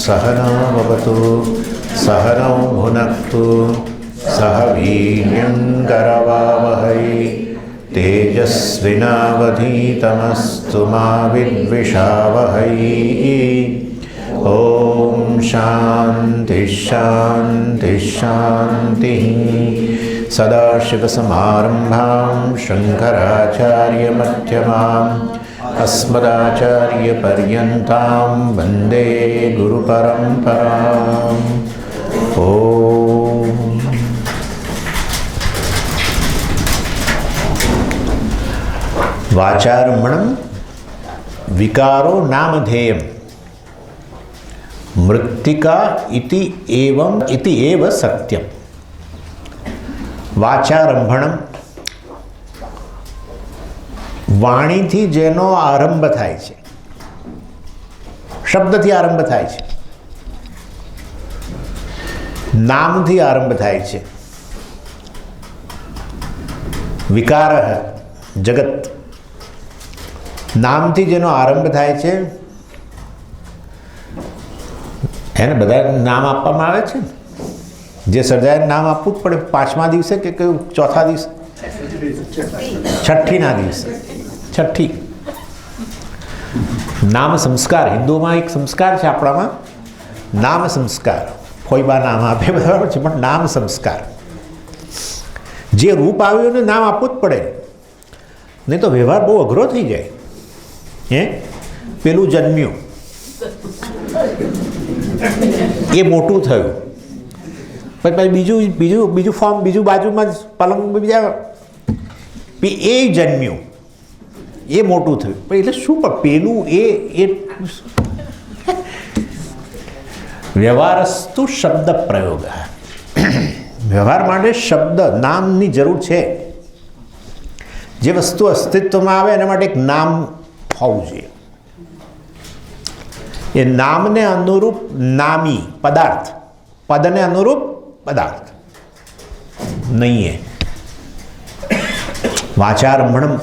सहनौ भवतु सहनौ भुनक्तु सह वीर्यङ्करवावहै तेजस्विनावधीतमस्तु मा विद्विषावहै। ॐ शान्ति शान्ति शान्तिः। सदाशिवसमारम्भां शङ्कराचार्यमध्यमाम् अस्मदाचार्यपर्यन्तां वन्दे गुरुपरम्पराम्। ॐ वाचारम्भणं विकारो नामधेयं मृत्तिका इति एव सत्यं। वाचारम्भणं વાણીથી જેનો આરંભ થાય છે, શબ્દથી આરંભ થાય છે, નામથી આરંભ થાય છે. વિકાર જગત નામથી જેનો આરંભ થાય છે એને બધા નામ આપવામાં આવે છે. જે સર્જાય નામ આપવું જ પડે. 5મા દિવસે કે કયું 4થા દિવસે? છઠ્ઠીના દિવસે. છઠ્ઠી નામ સંસ્કાર. હિન્દુમાં એક સંસ્કાર છે આપણામાં, નામ સંસ્કાર. ફોઈબા નામ આપે બરાબર છે, પણ નામ સંસ્કાર. જે રૂપ આવ્યું એને નામ આપવું જ પડે, નહીં તો વ્યવહાર બહુ અઘરો થઈ જાય. પેલું જન્મ્યું એ મોટું થયું, પછી બીજું ફોર્મ, બીજું બાજુમાં જ પલંગ બીજા એ જન્મ્યું એ મોટું થયું. પણ એટલે શું? પણ પેલું એ વ્યવહારસ્તુ શબ્દ પ્રયોગ. વ્યવહાર માટે શબ્દ નામની જરૂર છે. જે વસ્તુ અસ્તિત્વમાં આવે એના માટે એક નામ હોવું જોઈએ. એ નામને અનુરૂપ નામી પદાર્થ, પદને અનુરૂપ પદાર્થ નહીં. વાચારંભણમ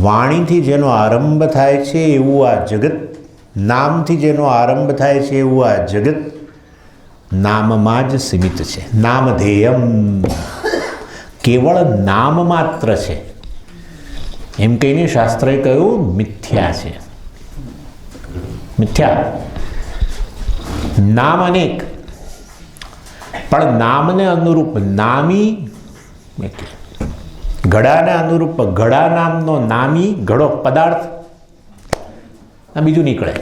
વાણીથી જેનો આરંભ થાય છે એવું આ જગત, નામથી જેનો આરંભ થાય છે એવું આ જગત નામમાં જ સીમિત છે. નામધેયમ કેવળ નામ માત્ર છે એમ કહીને શાસ્ત્રએ કહ્યું મિથ્યા છે. મિથ્યા. નામ અનેક, પણ નામને અનુરૂપ નામી, ઘડાને અનુરૂપ ઘડા નામનો નામી ઘડો પદાર્થ બીજું નીકળે.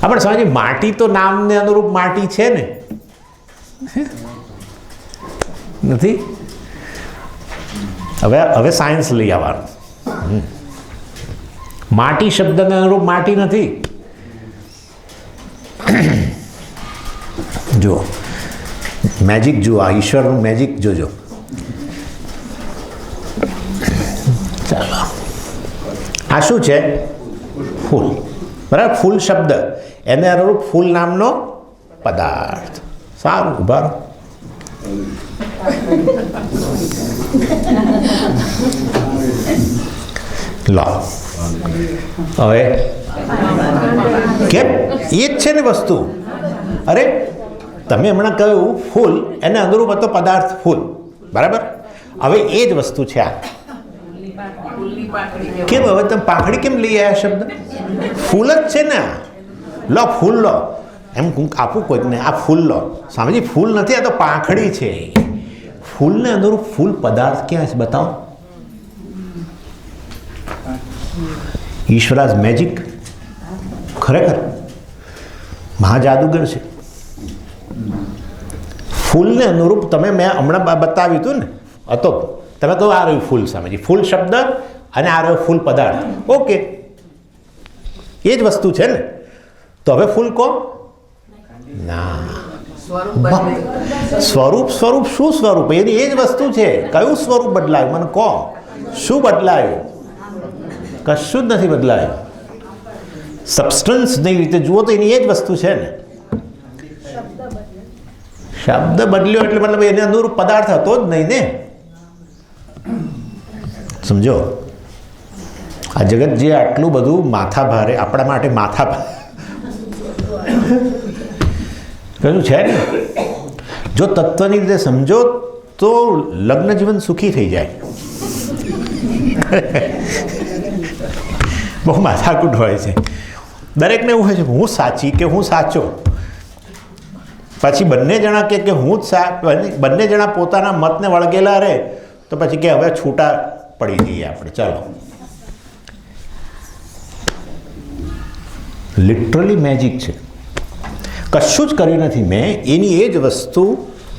આપણે સમજીએ માટી તો નામને અનુરૂપ માટી છે ને, નથી? હવે સાયન્સ લઈ આવવાનું. માટી શબ્દને અનુરૂપ માટી નથી. જુઓ મેજિક, જુઓ આ ઈશ્વરનું મેજિક જોજો. ચાલો, આ શું છે? ફૂલ. બરાબર? ફૂલ શબ્દ એને અનુરૂપ ફૂલ નામનો પદાર્થ. સારું, ઉભા રહો. લો હવે કેમ? એ જ છે ને વસ્તુ. અરે તમે હમણાં કહ્યું ફૂલ, એને અનુરૂપ હતો પદાર્થ ફૂલ, બરાબર? હવે એ જ વસ્તુ છે આ. કેમ હવે તમે પાંખડી કેમ લઈ આવ્યા શબ્દ? ફૂલ જ છે ને. લો ફૂલ લો, એમ આપું કોઈકને આ ફૂલ લો. સામેજી ફૂલ નથી, આ તો પાંખડી છે. ફૂલને અનુરૂપ ફૂલ પદાર્થ ક્યાં છે? બતાવો. ઈશ્વરાજ મેજિક ખરેખર મહાજાદુગર છે. ફૂલને અનુરૂપ તમે મેં હમણાં બતાવ્યું હતું ને, હતો તમે કહો આ રહ્યું ફૂલ. સામેજી ફૂલ શબ્દ અને આ રહ્યો ફૂલ પદાર્થ. ઓકે, એ જ વસ્તુ છે ને. તો હવે ફૂલ કહો ના. સ્વરૂપ શું સ્વરૂપ? એની એ જ વસ્તુ છે. કયું સ્વરૂપ બદલાયું મને કહો? શું બદલાયું? કશું જ નથી બદલાયું. સબસ્ટન્સની રીતે જુઓ તો એની એ જ વસ્તુ છે ને. શબ્દ બદલ્યો એટલે મતલબ એને અનુરૂપ પદાર્થ હતો જ નહીં ને. સમજો, આ જગત જે આટલું બધું માથા ભારે આપણા માટે કશું છે ને? જો તત્વની રીતે સમજો તો લગ્ન જીવન સુખી થઈ જાય. બહુ માથાકૂટ હોય છે દરેકને. એવું હોય છે હું સાચી કે હું સાચો. પછી બંને જણા કે હું જ બંને જણા પોતાના મતને વળગેલા રહે તો પછી કે હવે છૂટા પડી જઈએ આપણે. ચાલો, લિટરલી મેજિક છે. કશું જ કર્યું નથી મેં, એની એ જ વસ્તુ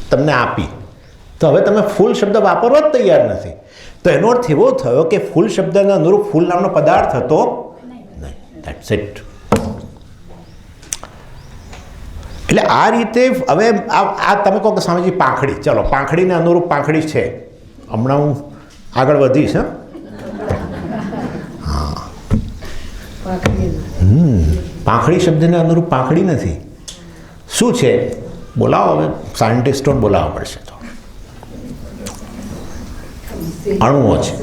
તમને આપી. તો હવે તમે ફૂલ શબ્દ વાપરવા જ તૈયાર નથી. તો એનો અર્થ એવો થયો કે ફૂલ શબ્દને અનુરૂપ ફૂલ નામનો પદાર્થ હતો નહીં. That's it. એટલે આ રીતે હવે આ તમે કહો કે સ્વામીજી પાંખડી, ચલો પાંખડીને અનુરૂપ પાંખડી છે. હમણાં હું આગળ વધીશ. હા, પાંખડી શબ્દને અનુરૂપ પાંખડી નથી. શું છે બોલાવો, હવે સાયન્ટિસ્ટોને બોલાવવા પડશે. તો અણુઓ છે,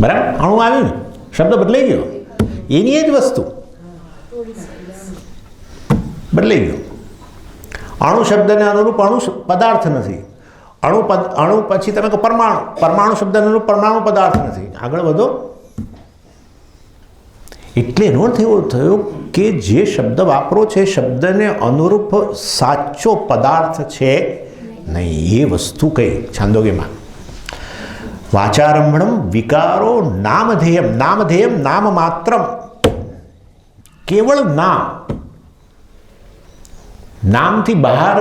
બરાબર? અણુ આવ્યું ને, શબ્દ બદલાઈ ગયો. એની એ જ વસ્તુ બદલાઈ ગયો. અણુ શબ્દને અનુરૂપ અણુ પદાર્થ નથી. અણુ પછી તમે કહો પરમાણુ, પરમાણુ શબ્દને અનુરૂપ પરમાણુ પદાર્થ નથી. આગળ વધો. એટલે એનો અર્થ એવો થયો કે જે શબ્દ વાપરો છે શબ્દને અનુરૂપ સાચો પદાર્થ છે નહીં. એ વસ્તુ કઈ છાંદોગ્યમાં વાચારંભણમ વિકારો નામધેયમ. નામધેયમ નામ માત્રમ, કેવળ નામ. નામથી બહાર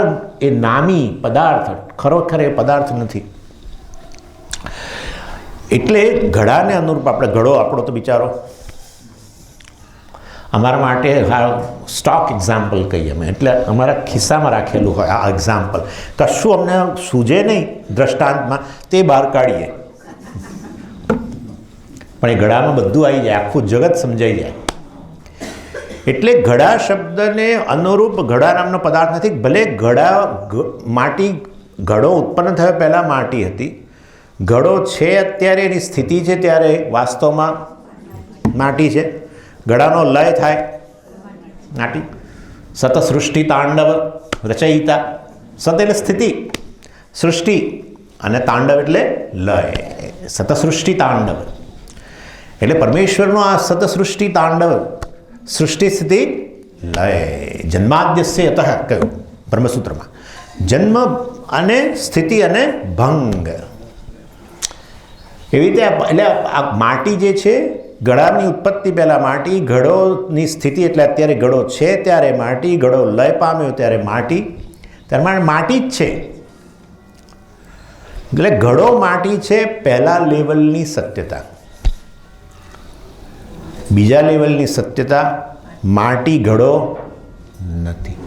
એ નામી પદાર્થ, ખરેખર એ પદાર્થ નથી. એટલે ઘડાને અનુરૂપ આપણે ઘડો આપણો તો બિચારો અમારા માટે સ્ટોક એક્ઝામ્પલ કહીએ અમે. એટલે અમારા ખિસ્સામાં રાખેલું હોય આ એક્ઝામ્પલ. કશું અમને સૂઝે નહીં દ્રષ્ટાંતમાં તે બહાર કાઢીએ, પણ એ ઘડામાં બધું આવી જાય, આખું જગત સમજાઈ જાય. એટલે ઘડા શબ્દને અનુરૂપ ઘડા નામનો પદાર્થ નથી. ભલે ઘડા માટી, ઘડો ઉત્પન્ન થયો પહેલાં માટી હતી. ઘડો છે અત્યારે એની સ્થિતિ છે ત્યારે વાસ્તવમાં માટી છે. ઘડાનો લય થાય માટી. સત સૃષ્ટિ તાંડવ રચયિતા. સત એટલે સ્થિતિ, સૃષ્ટિ, અને તાંડવ એટલે લય. સત સૃષ્ટિ તાંડવ એટલે પરમેશ્વરનો આ સત સૃષ્ટિ તાંડવ, સૃષ્ટિ સ્થિતિ લય. જન્માદ્યસ્ય યતઃ કહ્યું બ્રહ્મસૂત્રમાં. જન્મ અને સ્થિતિ અને ભંગ. એવી રીતે એટલે આ માટી જે છે, ઘડાની ઉત્પત્તિ પહેલાં માટી, ઘડોની સ્થિતિ એટલે અત્યારે ઘડો છે ત્યારે માટી, ઘડો લય પામ્યો ત્યારે માટી, ત્યારે માટી જ છે. એટલે ઘડો માટી છે પહેલા લેવલની સત્યતા. બીજા લેવલની સત્યતા માટી ઘડો નથી.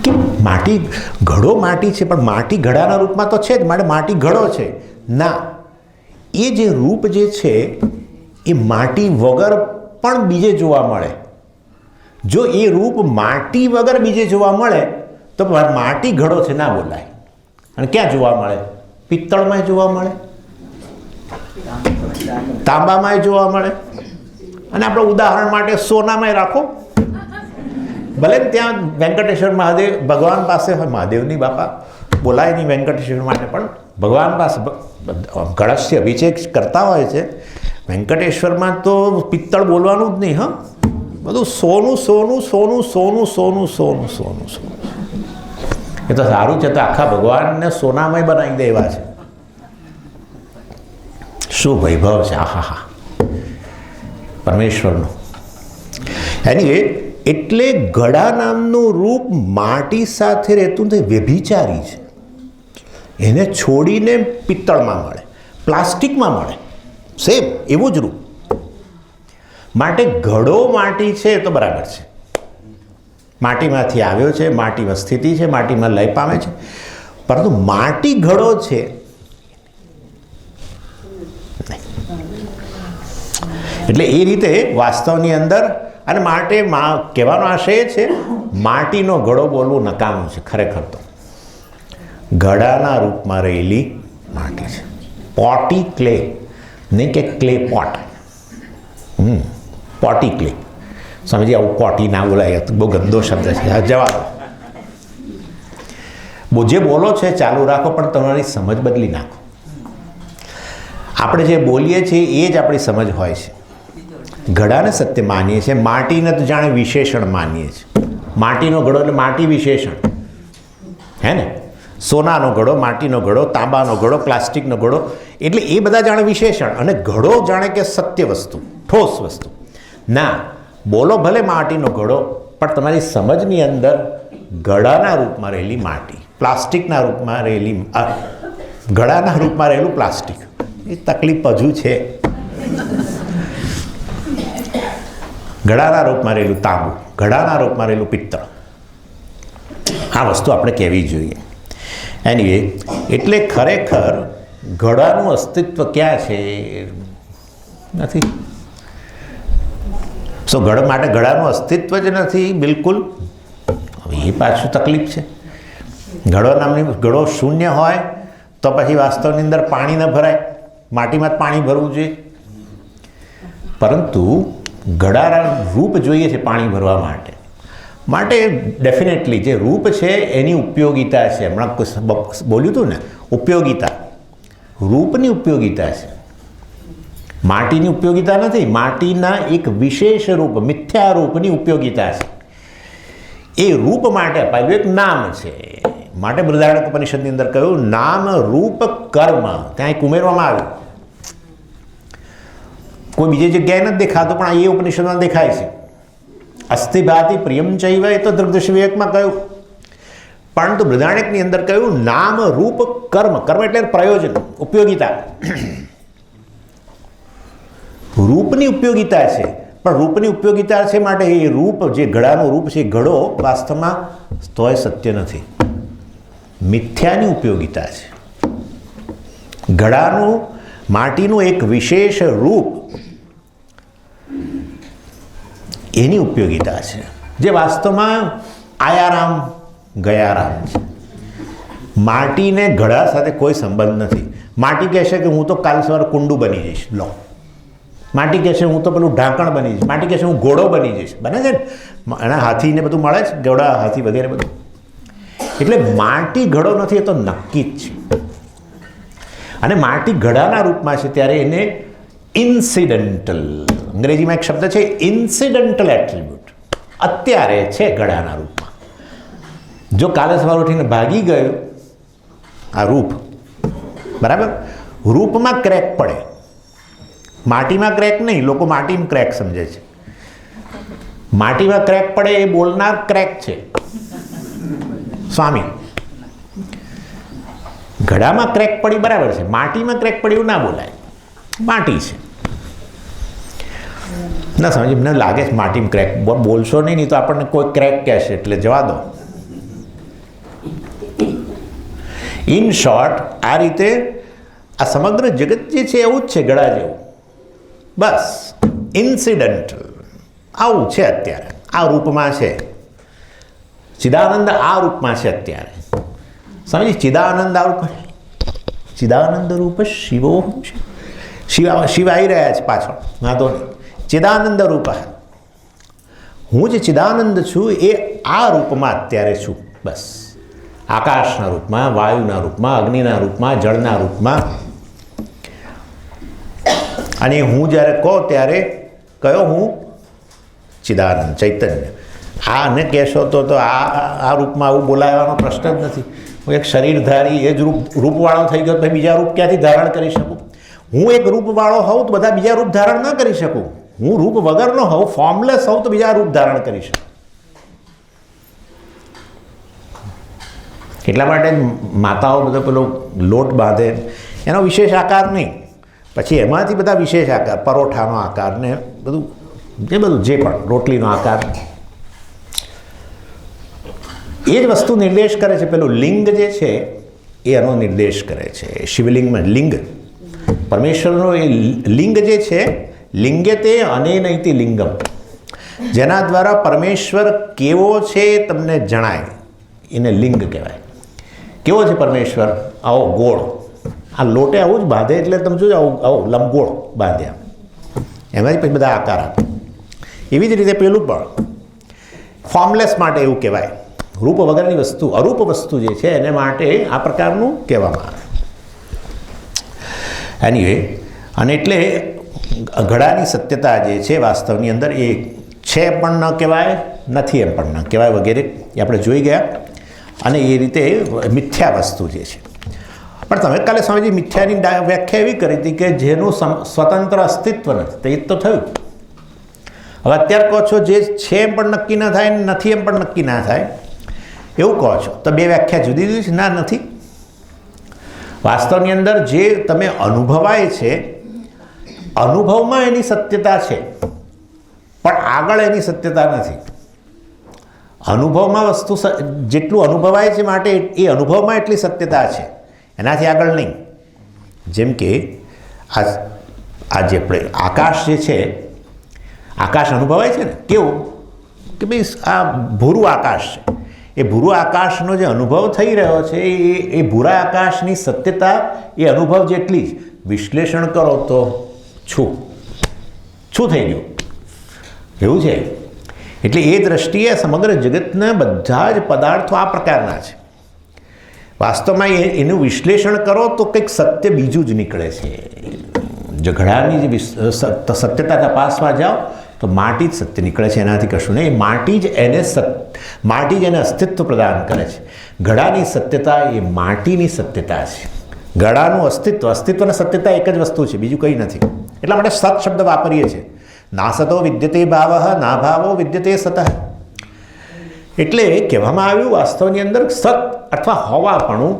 કે માટી ઘડો માટી છે પણ માટી ઘડાના રૂપમાં તો છે જ, માટે માટી ઘડો છે ના. એ જે રૂપ જે છે એ માટી વગર પણ બીજે જોવા મળે. જો એ રૂપ માટી વગર બીજે જોવા મળે તો માટી ઘડો છે ના બોલાય. અને ક્યાં જોવા મળે? પિત્તળમાં જોવા મળે, તાંબામાં જોવા મળે, અને આપણે ઉદાહરણ માટે સોનામાં રાખો. ભલે ત્યાં વેંકટેશ્વર મહાદેવ ભગવાન પાસે હોય, મહાદેવની બાપા બોલાય નહીં વેંકટેશ્વર માટે, પણ ભગવાન પાસે ગળસ્ય અભિષેક કરતા હોય છે. વેંકટેશ્વરમાં તો પિત્તળ બોલવાનું જ નહીં. હા, બધું સોનું સોનું સોનું સોનું સોનું સોનું સોનું સોનું. એ તો સારું છે, તો આખા ભગવાનને સોનામય બનાવી દે એવા છે. શું વૈભવ છે! આહા હા પરમેશ્વરનો. એની એટલે ઘડા નામનું રૂપ માટી સાથે રહેતું તે વ્યભિચારી છે. એને છોડીને પિત્તળમાં મળે, પ્લાસ્ટિકમાં મળે, સેમ એવું જ રૂપ. માટે ઘડો માટી છે તો બરાબર છે, માટીમાંથી આવ્યો છે, માટીમાં સ્થિતિ છે, માટીમાં લય પામે છે. પરંતુ માટી ઘડો છે એટલે એ રીતે વાસ્તવની અંદર. અને માટે કહેવાનો આશય એ છે માટીનો ઘડો બોલવું નકામું છે. ખરેખર તો ઘડાના રૂપમાં રહેલી માટી છે. પોટી ક્લે, નહીં કે clay pot, potty clay. Swamiji આવું કોટી ના બોલાય, બહુ ગંદો શબ્દ છે, જવાબ જે બોલો છે ચાલુ રાખો, પણ તમારી સમજ બદલી નાખો. આપણે જે બોલીએ છીએ એ જ આપણી સમજ હોય છે. ઘડાને સત્ય માનીએ છીએ, માટીને તો જાણે વિશેષણ માનીએ છીએ. માટીનો ઘડો એટલે માટી વિશેષણ, હે ને? સોનાનો ઘડો, માટીનો ઘડો, તાંબાનો ઘડો, પ્લાસ્ટિકનો ઘડો, એટલે એ બધા જાણે વિશેષણ, અને ઘડો જાણે કે સત્ય વસ્તુ, ઠોસ વસ્તુ. ના, બોલો ભલે માટીનો ઘડો, પણ તમારી સમજની અંદર ઘડાના રૂપમાં રહેલી માટી, પ્લાસ્ટિકના રૂપમાં રહેલી, ઘડાના રૂપમાં રહેલું પ્લાસ્ટિક, એ તકલીફ હજુ છે. ઘડાના રૂપમાં રહેલું તાંબુ, ઘડાના રૂપમાં રહેલું પિત્તળ, આ વસ્તુ આપણે કહેવી જોઈએ. એનીવે, એટલે ખરેખર ઘડાનું અસ્તિત્વ ક્યાં છે? નથી. ઘડ માટે ઘડાનું અસ્તિત્વ જ નથી બિલકુલ. એ પાછું તકલીફ છે. ઘડો શૂન્ય હોય તો પછી વાસ્તવની અંદર પાણી ન ભરાય, માટીમાં જ પાણી ભરવું જોઈએ. પરંતુ ઘડાના રૂપ જોઈએ છે પાણી ભરવા માટે ડેફિનેટલી જે રૂપ છે એની ઉપયોગિતા છે. હમણાં બોલ્યું હતું ને, ઉપયોગિતા, રૂપની ઉપયોગિતા છે, માટીની ઉપયોગિતા નથી. માટીના એક વિશેષ રૂપ, મિથ્યા રૂપની ઉપયોગિતા છે. એ રૂપ માટે અપાયેલું એક નામ છે. માટે બૃહદારણ્યક ઉપનિષદની અંદર કહ્યું નામ રૂપ કર્મ, ત્યાં એક ઉમેરવામાં આવ્યું. કોઈ બીજી જગ્યાએ નથી દેખાતું, પણ એ ઉપનિષદમાં દેખાય છે. અસ્થિ ભાતિ પ્રિયમ ચૈવ, એ તો દૃગ્દર્શી વિવેકમાં કહ્યું. પરંતુ બૃહદારણ્યકની અંદર કહ્યું નામ રૂપ કર્મ. કર્મ એટલે પ્રયોજન, ઉપયોગિતા. રૂપની ઉપયોગિતા છે, પણ રૂપની ઉપયોગિતા છે માટે એ રૂપ, જે ઘડાનું રૂપ છે, ઘડો વાસ્તવમાં તોય સત્ય નથી, મિથ્યાની ઉપયોગિતા છે. ઘડાનું, માટીનું એક વિશેષ રૂપ, એની ઉપયોગિતા છે, જે વાસ્તવમાં આયારામ ગયારામ છે. માટીને ઘડા સાથે કોઈ સંબંધ નથી. માટી કહેશે કે હું તો કાલ સવારે કુંડું બની જઈશ, લો. માટી કહેશે હું તો પેલું ઢાંકણ બની જઈશ. માટી કહેશે હું ઘોડો બની જઈશ. બને છે ને, એના હાથીને બધું મળે છે, ઘોડા, હાથી વગેરે બધું. એટલે માટી ઘડો નથી, એ તો નક્કી જ છે. અને માટી ઘડાના રૂપમાં છે ત્યારે એને ઇન્સિડન્ટલ, અંગ્રેજીમાં એક શબ્દ છે ઇન્સિડન્ટલ એટ્રીબ્યુટ, અત્યારે છે ઘડાના રૂપમાં. જો કાલે સવારે ઉઠીને ભાગી ગયો આ રૂપ, બરાબર, રૂપમાં ક્રેક પડે, માટીમાં ક્રેક નહીં. લોકો માટીમાં ક્રેક સમજે છે. માટીમાં ક્રેક પડે એ બોલનાર ક્રેક છે, સ્વામી. ઘડામાં ક્રેક પડી બરાબર છે, માટીમાં ક્રેક પડી એવું ના બોલાય. માટી છે, ના સમજ, મને લાગે છે માટીમાં ક્રેક. બોલશો નહીં તો આપણને કોઈ ક્રેક કહેશે, એટલે જવા દો. ઇન શોર્ટ, આ રીતે આ સમગ્ર જગત જે છે એવું જ છે, ઘડા જેવું. બસ ઇન્સિડન્ટલ આવું છે અત્યારે, આ રૂપમાં છે. ચિદાનંદ આ રૂપમાં છે અત્યારે. સમજી, ચિદાનંદ આ રૂપ, ચિદાનંદ રૂપ શિવો છે. શિવ આવી રહ્યા છે પાછળ, વાંધો નહીં. ચિદાનંદ રૂપ, હું જે ચિદાનંદ છું એ આ રૂપમાં અત્યારે છું. બસ આકાશના રૂપમાં, વાયુના રૂપમાં, અગ્નિના રૂપમાં, જળના રૂપમાં. અને હું જ્યારે કહો ત્યારે કયો હું? ચિદાનંદ, ચૈતન્ય. આને કહેશો તો આ રૂપમાં આવું બોલાવવાનો પ્રશ્ન જ નથી. હું એક શરીરધારી એ જ રૂપવાળો થઈ ગયો તો બીજા રૂપ ક્યાંથી ધારણ કરી શકું? હું એક રૂપવાળો હોઉં તો બધા બીજા રૂપ ધારણ ન કરી શકું. હું રૂપ વગરનો હોઉં, ફોર્મલેસ હોઉં તો બીજા રૂપ ધારણ કરી શકું. એટલા માટે માતાઓ બધો પેલો લોટ બાંધે, એનો વિશેષ આકાર નહીં, પછી એમાંથી બધા વિશેષ આકાર, પરોઠાનો આકાર ને બધું જે પણ રોટલીનો આકાર, એ જ વસ્તુ નિર્દેશ કરે છે. પેલું લિંગ જે છે એ એનો નિર્દેશ કરે છે. શિવલિંગમાં લિંગ, પરમેશ્વરનો એ લિંગ જે છે, લિંગે તે અનેનૈતિ લિંગમ, જેના દ્વારા પરમેશ્વર કેવો છે તમને જણાય, એને લિંગ કહેવાય. કેવો છે પરમેશ્વર? આવો ગોળ, આ લોટે આવું જ બાંધે એટલે તમે જોજો, આવો લંબગોળ બાંધ્યા, એમાંથી પછી બધા આકાર આપે. એવી જ રીતે પેલું પણ ફોર્મલેસ માટે એવું કહેવાય, રૂપ વગરની વસ્તુ, અરૂપ વસ્તુ જે છે એને માટે આ પ્રકારનું કહેવામાં આવે. એનીવે, અને એટલે ઘડાની સત્યતા જે છે વાસ્તવની અંદર એ છે પણ ન કહેવાય, નથી એમ પણ ન કહેવાય વગેરે એ આપણે જોઈ ગયા. અને એ રીતે મિથ્યા વસ્તુ જે છે, પણ તમે કાલે સ્વામીજી મિથ્યાની વ્યાખ્યા એવી કરી હતી કે જેનું સ્વતંત્ર અસ્તિત્વ નથી. તો એ તો થયું. હવે અત્યારે કહો છો જે છે એમ પણ નક્કી ન થાય, નથી એમ પણ નક્કી ના થાય, એવું કહો છો. તો બે વ્યાખ્યા જુદી જુદી છે. ના, નથી. વાસ્તવની અંદર જે તમે અનુભવાય છે, અનુભવમાં એની સત્યતા છે, પણ આગળ એની સત્યતા નથી. અનુભવમાં વસ્તુ જેટલું અનુભવાય છે માટે એ અનુભવમાં એટલી સત્યતા છે, એનાથી આગળ નહીં. જેમ કે આ જે આપણે આકાશ જે છે, આકાશ અનુભવાય છે ને, કેવું કે ભાઈ આ ભૂરું આકાશ છે. એ ભૂરું આકાશનો જે અનુભવ થઈ રહ્યો છે એ ભૂરા આકાશની સત્યતા એ અનુભવ જેટલી જ. વિશ્લેષણ કરો તો શું થઈ ગયું એવું છે. એટલે એ દ્રષ્ટિએ સમગ્ર જગતના બધા જ પદાર્થો આ પ્રકારના છે. વાસ્તવમાં એનું વિશ્લેષણ કરો તો કંઈક સત્ય બીજું જ નીકળે છે. જો ઘડાની જે સત્યતા તપાસવા જાઓ તો માટી જ સત્ય નીકળે છે, એનાથી કશું નહીં. માટી જ એને અસ્તિત્વ પ્રદાન કરે છે. ઘડાની સત્યતા એ માટીની સત્યતા છે. ઘડાનું અસ્તિત્વ અને સત્યતા એક જ વસ્તુ છે, બીજું કંઈ નથી. એટલા માટે સત શબ્દ વાપરીએ છીએ. ના સતો વિદ્યતે ભાવ, ના ભાવો વિદ્યતે સત. એટલે કહેવામાં આવ્યું વાસ્તવની અંદર સત અથવા હોવાપણું,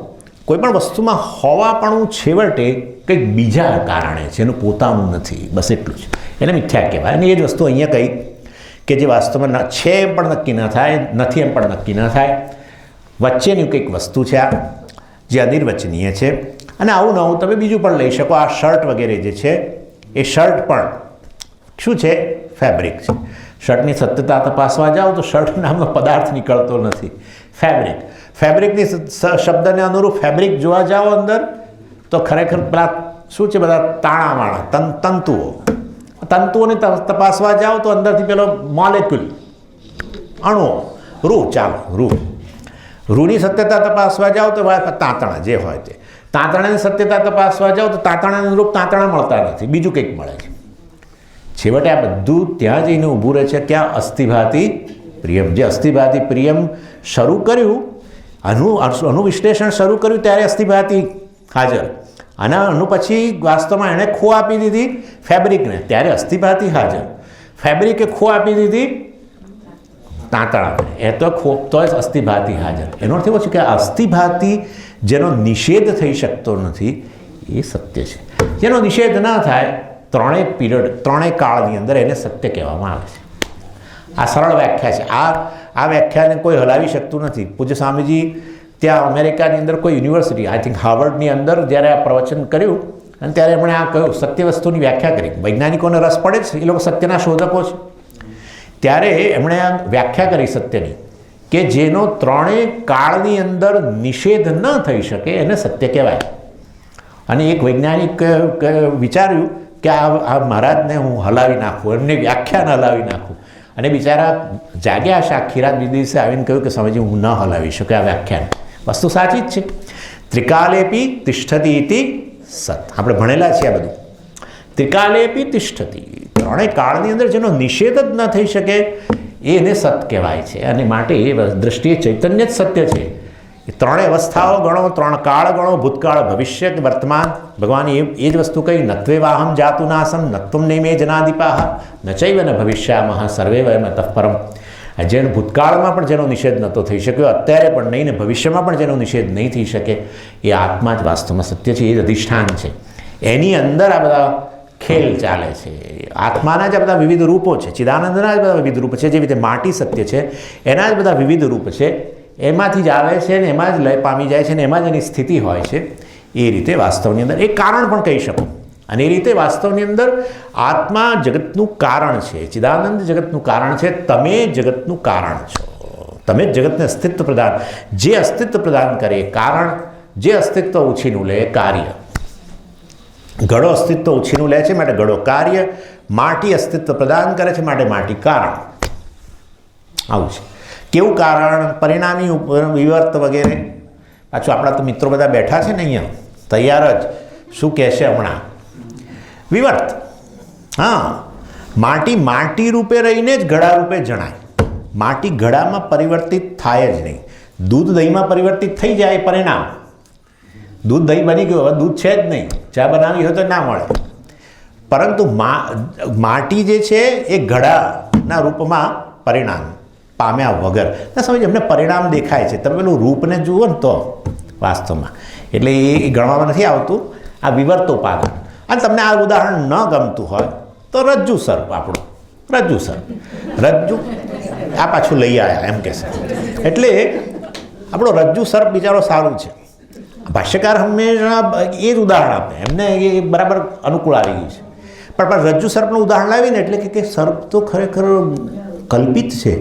કોઈ પણ વસ્તુમાં હોવાપણું છેવટે કંઈક બીજા કારણે છે, એનું પોતાનું નથી. બસ એટલું જ. એને મિથ્યા કહેવાય. અને એ જ વસ્તુ અહીંયા કહી કે જે વાસ્તવમાં છે એમ પણ નક્કી ન થાય, નથી એમ પણ નક્કી ન થાય, વચ્ચેની કંઈક વસ્તુ છે આ જે અનિર્વચનીય છે. અને આવું નવું તમે બીજું પણ લઈ શકો. આ શર્ટ વગેરે જે છે એ શર્ટ પણ શું છે? ફેબ્રિક છે. શર્ટની સત્યતા તપાસવા જાઓ તો શર્ટ નામનો પદાર્થ નીકળતો નથી. ફેબ્રિકની શબ્દને અનુરૂપ ફેબ્રિક જોવા જાઓ અંદર તો ખરેખર પેલા શું છે, બધા તાણાવાળા તંતુઓને તપાસવા જાઓ તો અંદરથી પેલો મોલેક્યુલ, અણુઓ, રૂની સત્યતા તપાસવા જાઓ તો તાંતણા જે હોય તે. તાંતણાની સત્યતા તપાસવા જાઓ તો તાંતણાને અનુરૂપ તાંતણા મળતા નથી, બીજું કંઈક મળે છે. છેવટે આ બધું ત્યાં જઈને ઊભું રહે છે. ક્યાં? અસ્થિભાતિ પ્રિયમ. જે અસ્થિભાતિ પ્રિયમ શરૂ કર્યું, આનું વિશ્લેષણ શરૂ કર્યું ત્યારે અસ્થિભાતિ હાજર. અને આનું પછી વાસ્તવમાં એણે ખો આપી દીધી ફેબ્રિકને, ત્યારે અસ્થિભાતિ હાજર. ફેબ્રિકે ખો આપી દીધી તાંતણાને, એ તો જ અસ્થિભાતિ હાજર. એનો અર્થ એવો છે કે અસ્થિભાતિ જેનો નિષેધ થઈ શકતો નથી એ સત્ય છે. જેનો નિષેધ ના થાય, ત્રણેય કાળની અંદર એને સત્ય કહેવામાં આવે છે. આ સરળ વ્યાખ્યા છે. આ વ્યાખ્યાને કોઈ હલાવી શકતું નથી. પૂજ્ય સ્વામીજી ત્યાં અમેરિકાની અંદર કોઈ યુનિવર્સિટી, આઈ થિંક હાર્વર્ડની અંદર જ્યારે આ પ્રવચન કર્યું અને ત્યારે એમણે આ કહ્યું, સત્ય વસ્તુની વ્યાખ્યા કરી. વૈજ્ઞાનિકોને રસ પડે છે, એ લોકો સત્યના શોધકો છે. ત્યારે એમણે આ વ્યાખ્યા કરી સત્યની કે જેનો ત્રણેય કાળની અંદર નિષેધ ન થઈ શકે એને સત્ય કહેવાય. અને એક વૈજ્ઞાનિક વિચાર્યું કે આ મહારાજને હું હલાવી નાખું, એમને વ્યાખ્યાને હલાવી નાખું. અને બિચારા જાગ્યા છે આખી રાત, બીજા દિવસે આવીને કહ્યું કે સ્વામીજી હું ન હલાવી શકું આ વ્યાખ્યાન. વસ્તુ સાચી જ છે. ત્રિકાલેપી તિષ્ઠતી ઇતિ સત. આપણે ભણેલા છીએ આ બધું. ત્રિકાલેપી તિષ્ઠતી, ત્રણેય કાળની અંદર જેનો નિષેધ જ ન થઈ શકે એને સત કહેવાય છે. અને માટે એ દ્રષ્ટિએ ચૈતન્ય જ સત્ય છે. એ ત્રણેય અવસ્થાઓ ગણો, ત્રણ કાળ ગણો, ભૂતકાળ, ભવિષ્ય, વર્તમાન. ભગવાન એ જ વસ્તુ કહી, નત્વે વાહમ જાતુ નાસમ નત્વમ નેમે જનાદિપાહ નચૈવ ન ભવિષ્યામહ સર્વે વયમ તઃ પરમ. જેનો ભૂતકાળમાં પણ જેનો નિષેધ નહોતો થઈ શક્યો, અત્યારે પણ નહીં ને ભવિષ્યમાં પણ જેનો નિષેધ નહીં થઈ શકે, એ આત્મા જ વાસ્તવમાં સત્ય છે. એ જ અધિષ્ઠાન છે. એની અંદર આ બધા ખેલ ચાલે છે. આત્માના જ આ બધા વિવિધ રૂપો છે, ચિદાનંદના જ બધા વિવિધ રૂપ છે. જે રીતે માટી સત્ય છે એના જ બધા વિવિધ રૂપ છે. એમાંથી જ આવે છે ને એમાં જ લય પામી જાય છે ને એમાં જ એની સ્થિતિ હોય છે. એ રીતે વાસ્તવની અંદર એક કારણ પણ કહી શકો. અને એ રીતે વાસ્તવની અંદર આત્મા જગતનું કારણ છે, ચિદાનંદ જગતનું કારણ છે. તમે જગતનું કારણ છો. તમે જ જગતને અસ્તિત્વ પ્રદાન, જે અસ્તિત્વ પ્રદાન કરે એ કારણ, જે અસ્તિત્વ ઉછીનું લે એ કાર્ય. ઘડો અસ્તિત્વ ઉછીનું લે છે માટે ઘડો કાર્ય, માટી અસ્તિત્વ પ્રદાન કરે છે, માટે માટી કારણ. આવું છે. કેવું કારણ? પરિણામી વિવર્ત વગેરે. પાછું આપણા તો મિત્રો બધા બેઠા છે ને અહીંયા તૈયાર જ, શું કહેશે હમણાં? વિવર્ત. હા, માટી માટી રૂપે રહીને જ ઘડા રૂપે જણાય. માટી ઘડામાં પરિવર્તિત થાય જ નહીં. દૂધ દહીંમાં પરિવર્તિત થઈ જાય પરિણામ. દૂધ દહીં બની ગયું, હવે દૂધ છે જ નહીં, ચા બનાવી હોય તો ના મળે. પરંતુ માટી જે છે એ ઘડાના રૂપમાં પરિણામ પામ્યા વગર ના સમજ એમને પરિણામ દેખાય છે. તમે પેલું રૂપને જુઓ ને તો વાસ્તવમાં એટલે એ ગણવામાં નથી આવતું આ વિવર્તોપાદાન. અને તમને આ ઉદાહરણ ન ગમતું હોય તો રજ્જુ સર્પ, આપણું રજ્જુ સર્પ, રજ્જુ આ પાછું લઈ આવ્યા એમ કહેશે. એટલે આપણો રજ્જુ સર્પ બિચારો સારું છે. ભાષ્યકાર હંમેશા એ જ ઉદાહરણ આપે, એમને એ બરાબર અનુકૂળ આવી ગયું છે. પણ રજ્જુ સર્પનું ઉદાહરણ લાવીને એટલે કે સર્પ તો ખરેખર કલ્પિત છે,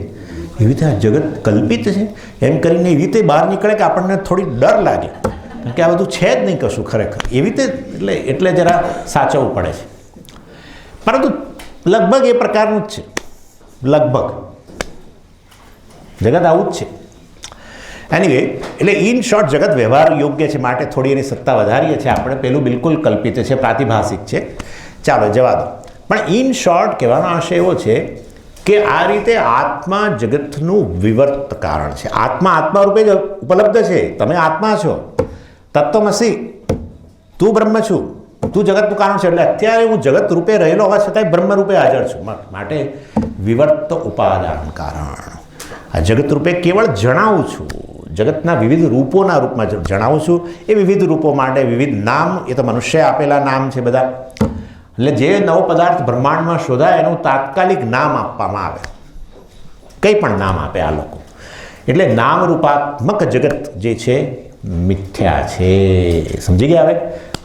એવી રીતે આ જગત કલ્પિત છે એમ કરીને એવી રીતે બહાર નીકળે કે આપણને થોડી ડર લાગે, કારણ કે આ બધું છે જ નહીં કશું ખરેખર એવી રીતે. એટલે જરા સાચવવું પડે છે. પરંતુ લગભગ એ પ્રકારનું જ છે, લગભગ જગત આવું જ છે. એનીવે, એટલે ઇન શોર્ટ જગત વ્યવહાર યોગ્ય છે, માટે થોડી એની સત્તા વધારીએ છીએ આપણે. પેલું બિલકુલ કલ્પિત છે, પ્રાતિભાષિક છે. ચાલો જવા દો. પણ ઇન શોર્ટ કહેવાનો આશય એવો છે કે આ રીતે આત્મા જગતનું વિવર્ત કારણ છે. આત્મા રૂપે જ ઉપલબ્ધ છે. તમે આત્મા છો, તત્વમસી, તું બ્રહ્મ છું, તું જગતનું કારણ છે. એટલે અત્યારે હું જગત રૂપે રહેલો હોવા છતાંય બ્રહ્મ રૂપે હાજર છું, માટે વિવર્ત ઉપાદાન કારણ. આ જગત રૂપે કેવળ જણાવું છું, જગતના વિવિધ રૂપોના રૂપમાં જણાવું છું. એ વિવિધ રૂપો માટે વિવિધ નામ, એ તો મનુષ્ય આપેલા નામ છે બધા. એટલે જે નવો પદાર્થ બ્રહ્માંડમાં શોધાય એનું તાત્કાલિક નામ આપવામાં આવે, કંઈ પણ નામ આપે આ લોકો. એટલે નામ રૂપાત્મક જગત જે છે મિથ્યા છે. સમજી ગયા? હવે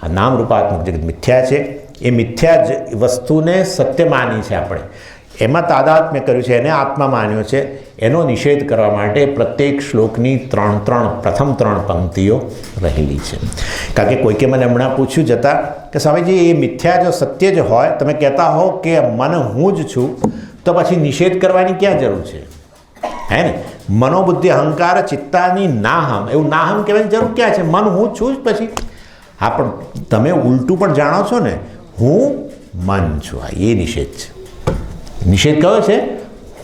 આ નામ રૂપાત્મક જગત મિથ્યા છે. એ મિથ્યા જ વસ્તુને સત્ય માની છે આપણે, એમાં તાદાત્મ્ય કર્યું છે, એને આત્મા માન્યો છે. એનો નિષેધ કરવા માટે પ્રત્યેક શ્લોકની પ્રથમ ત્રણ પંક્તિઓ રહેલી છે. કારણ કે કોઈકે મને હમણાં પૂછ્યું જતા કે સ્વામીજી એ મિથ્યા જો સત્ય જ હોય, તમે કહેતા હો કે મન હું જ છું, તો પછી નિષેધ કરવાની ક્યાં જરૂર છે? હે ને? મનોબુદ્ધિ અહંકાર ચિત્તાની નાહમ, એવું નાહમ કહેવાની જરૂર ક્યાં છે? મન હું છું જ પછી. હા, પણ તમે ઉલટું પણ જાણો છો ને, હું મન છું. હા, એ નિષેધ છે. નિષેધ કયો છે?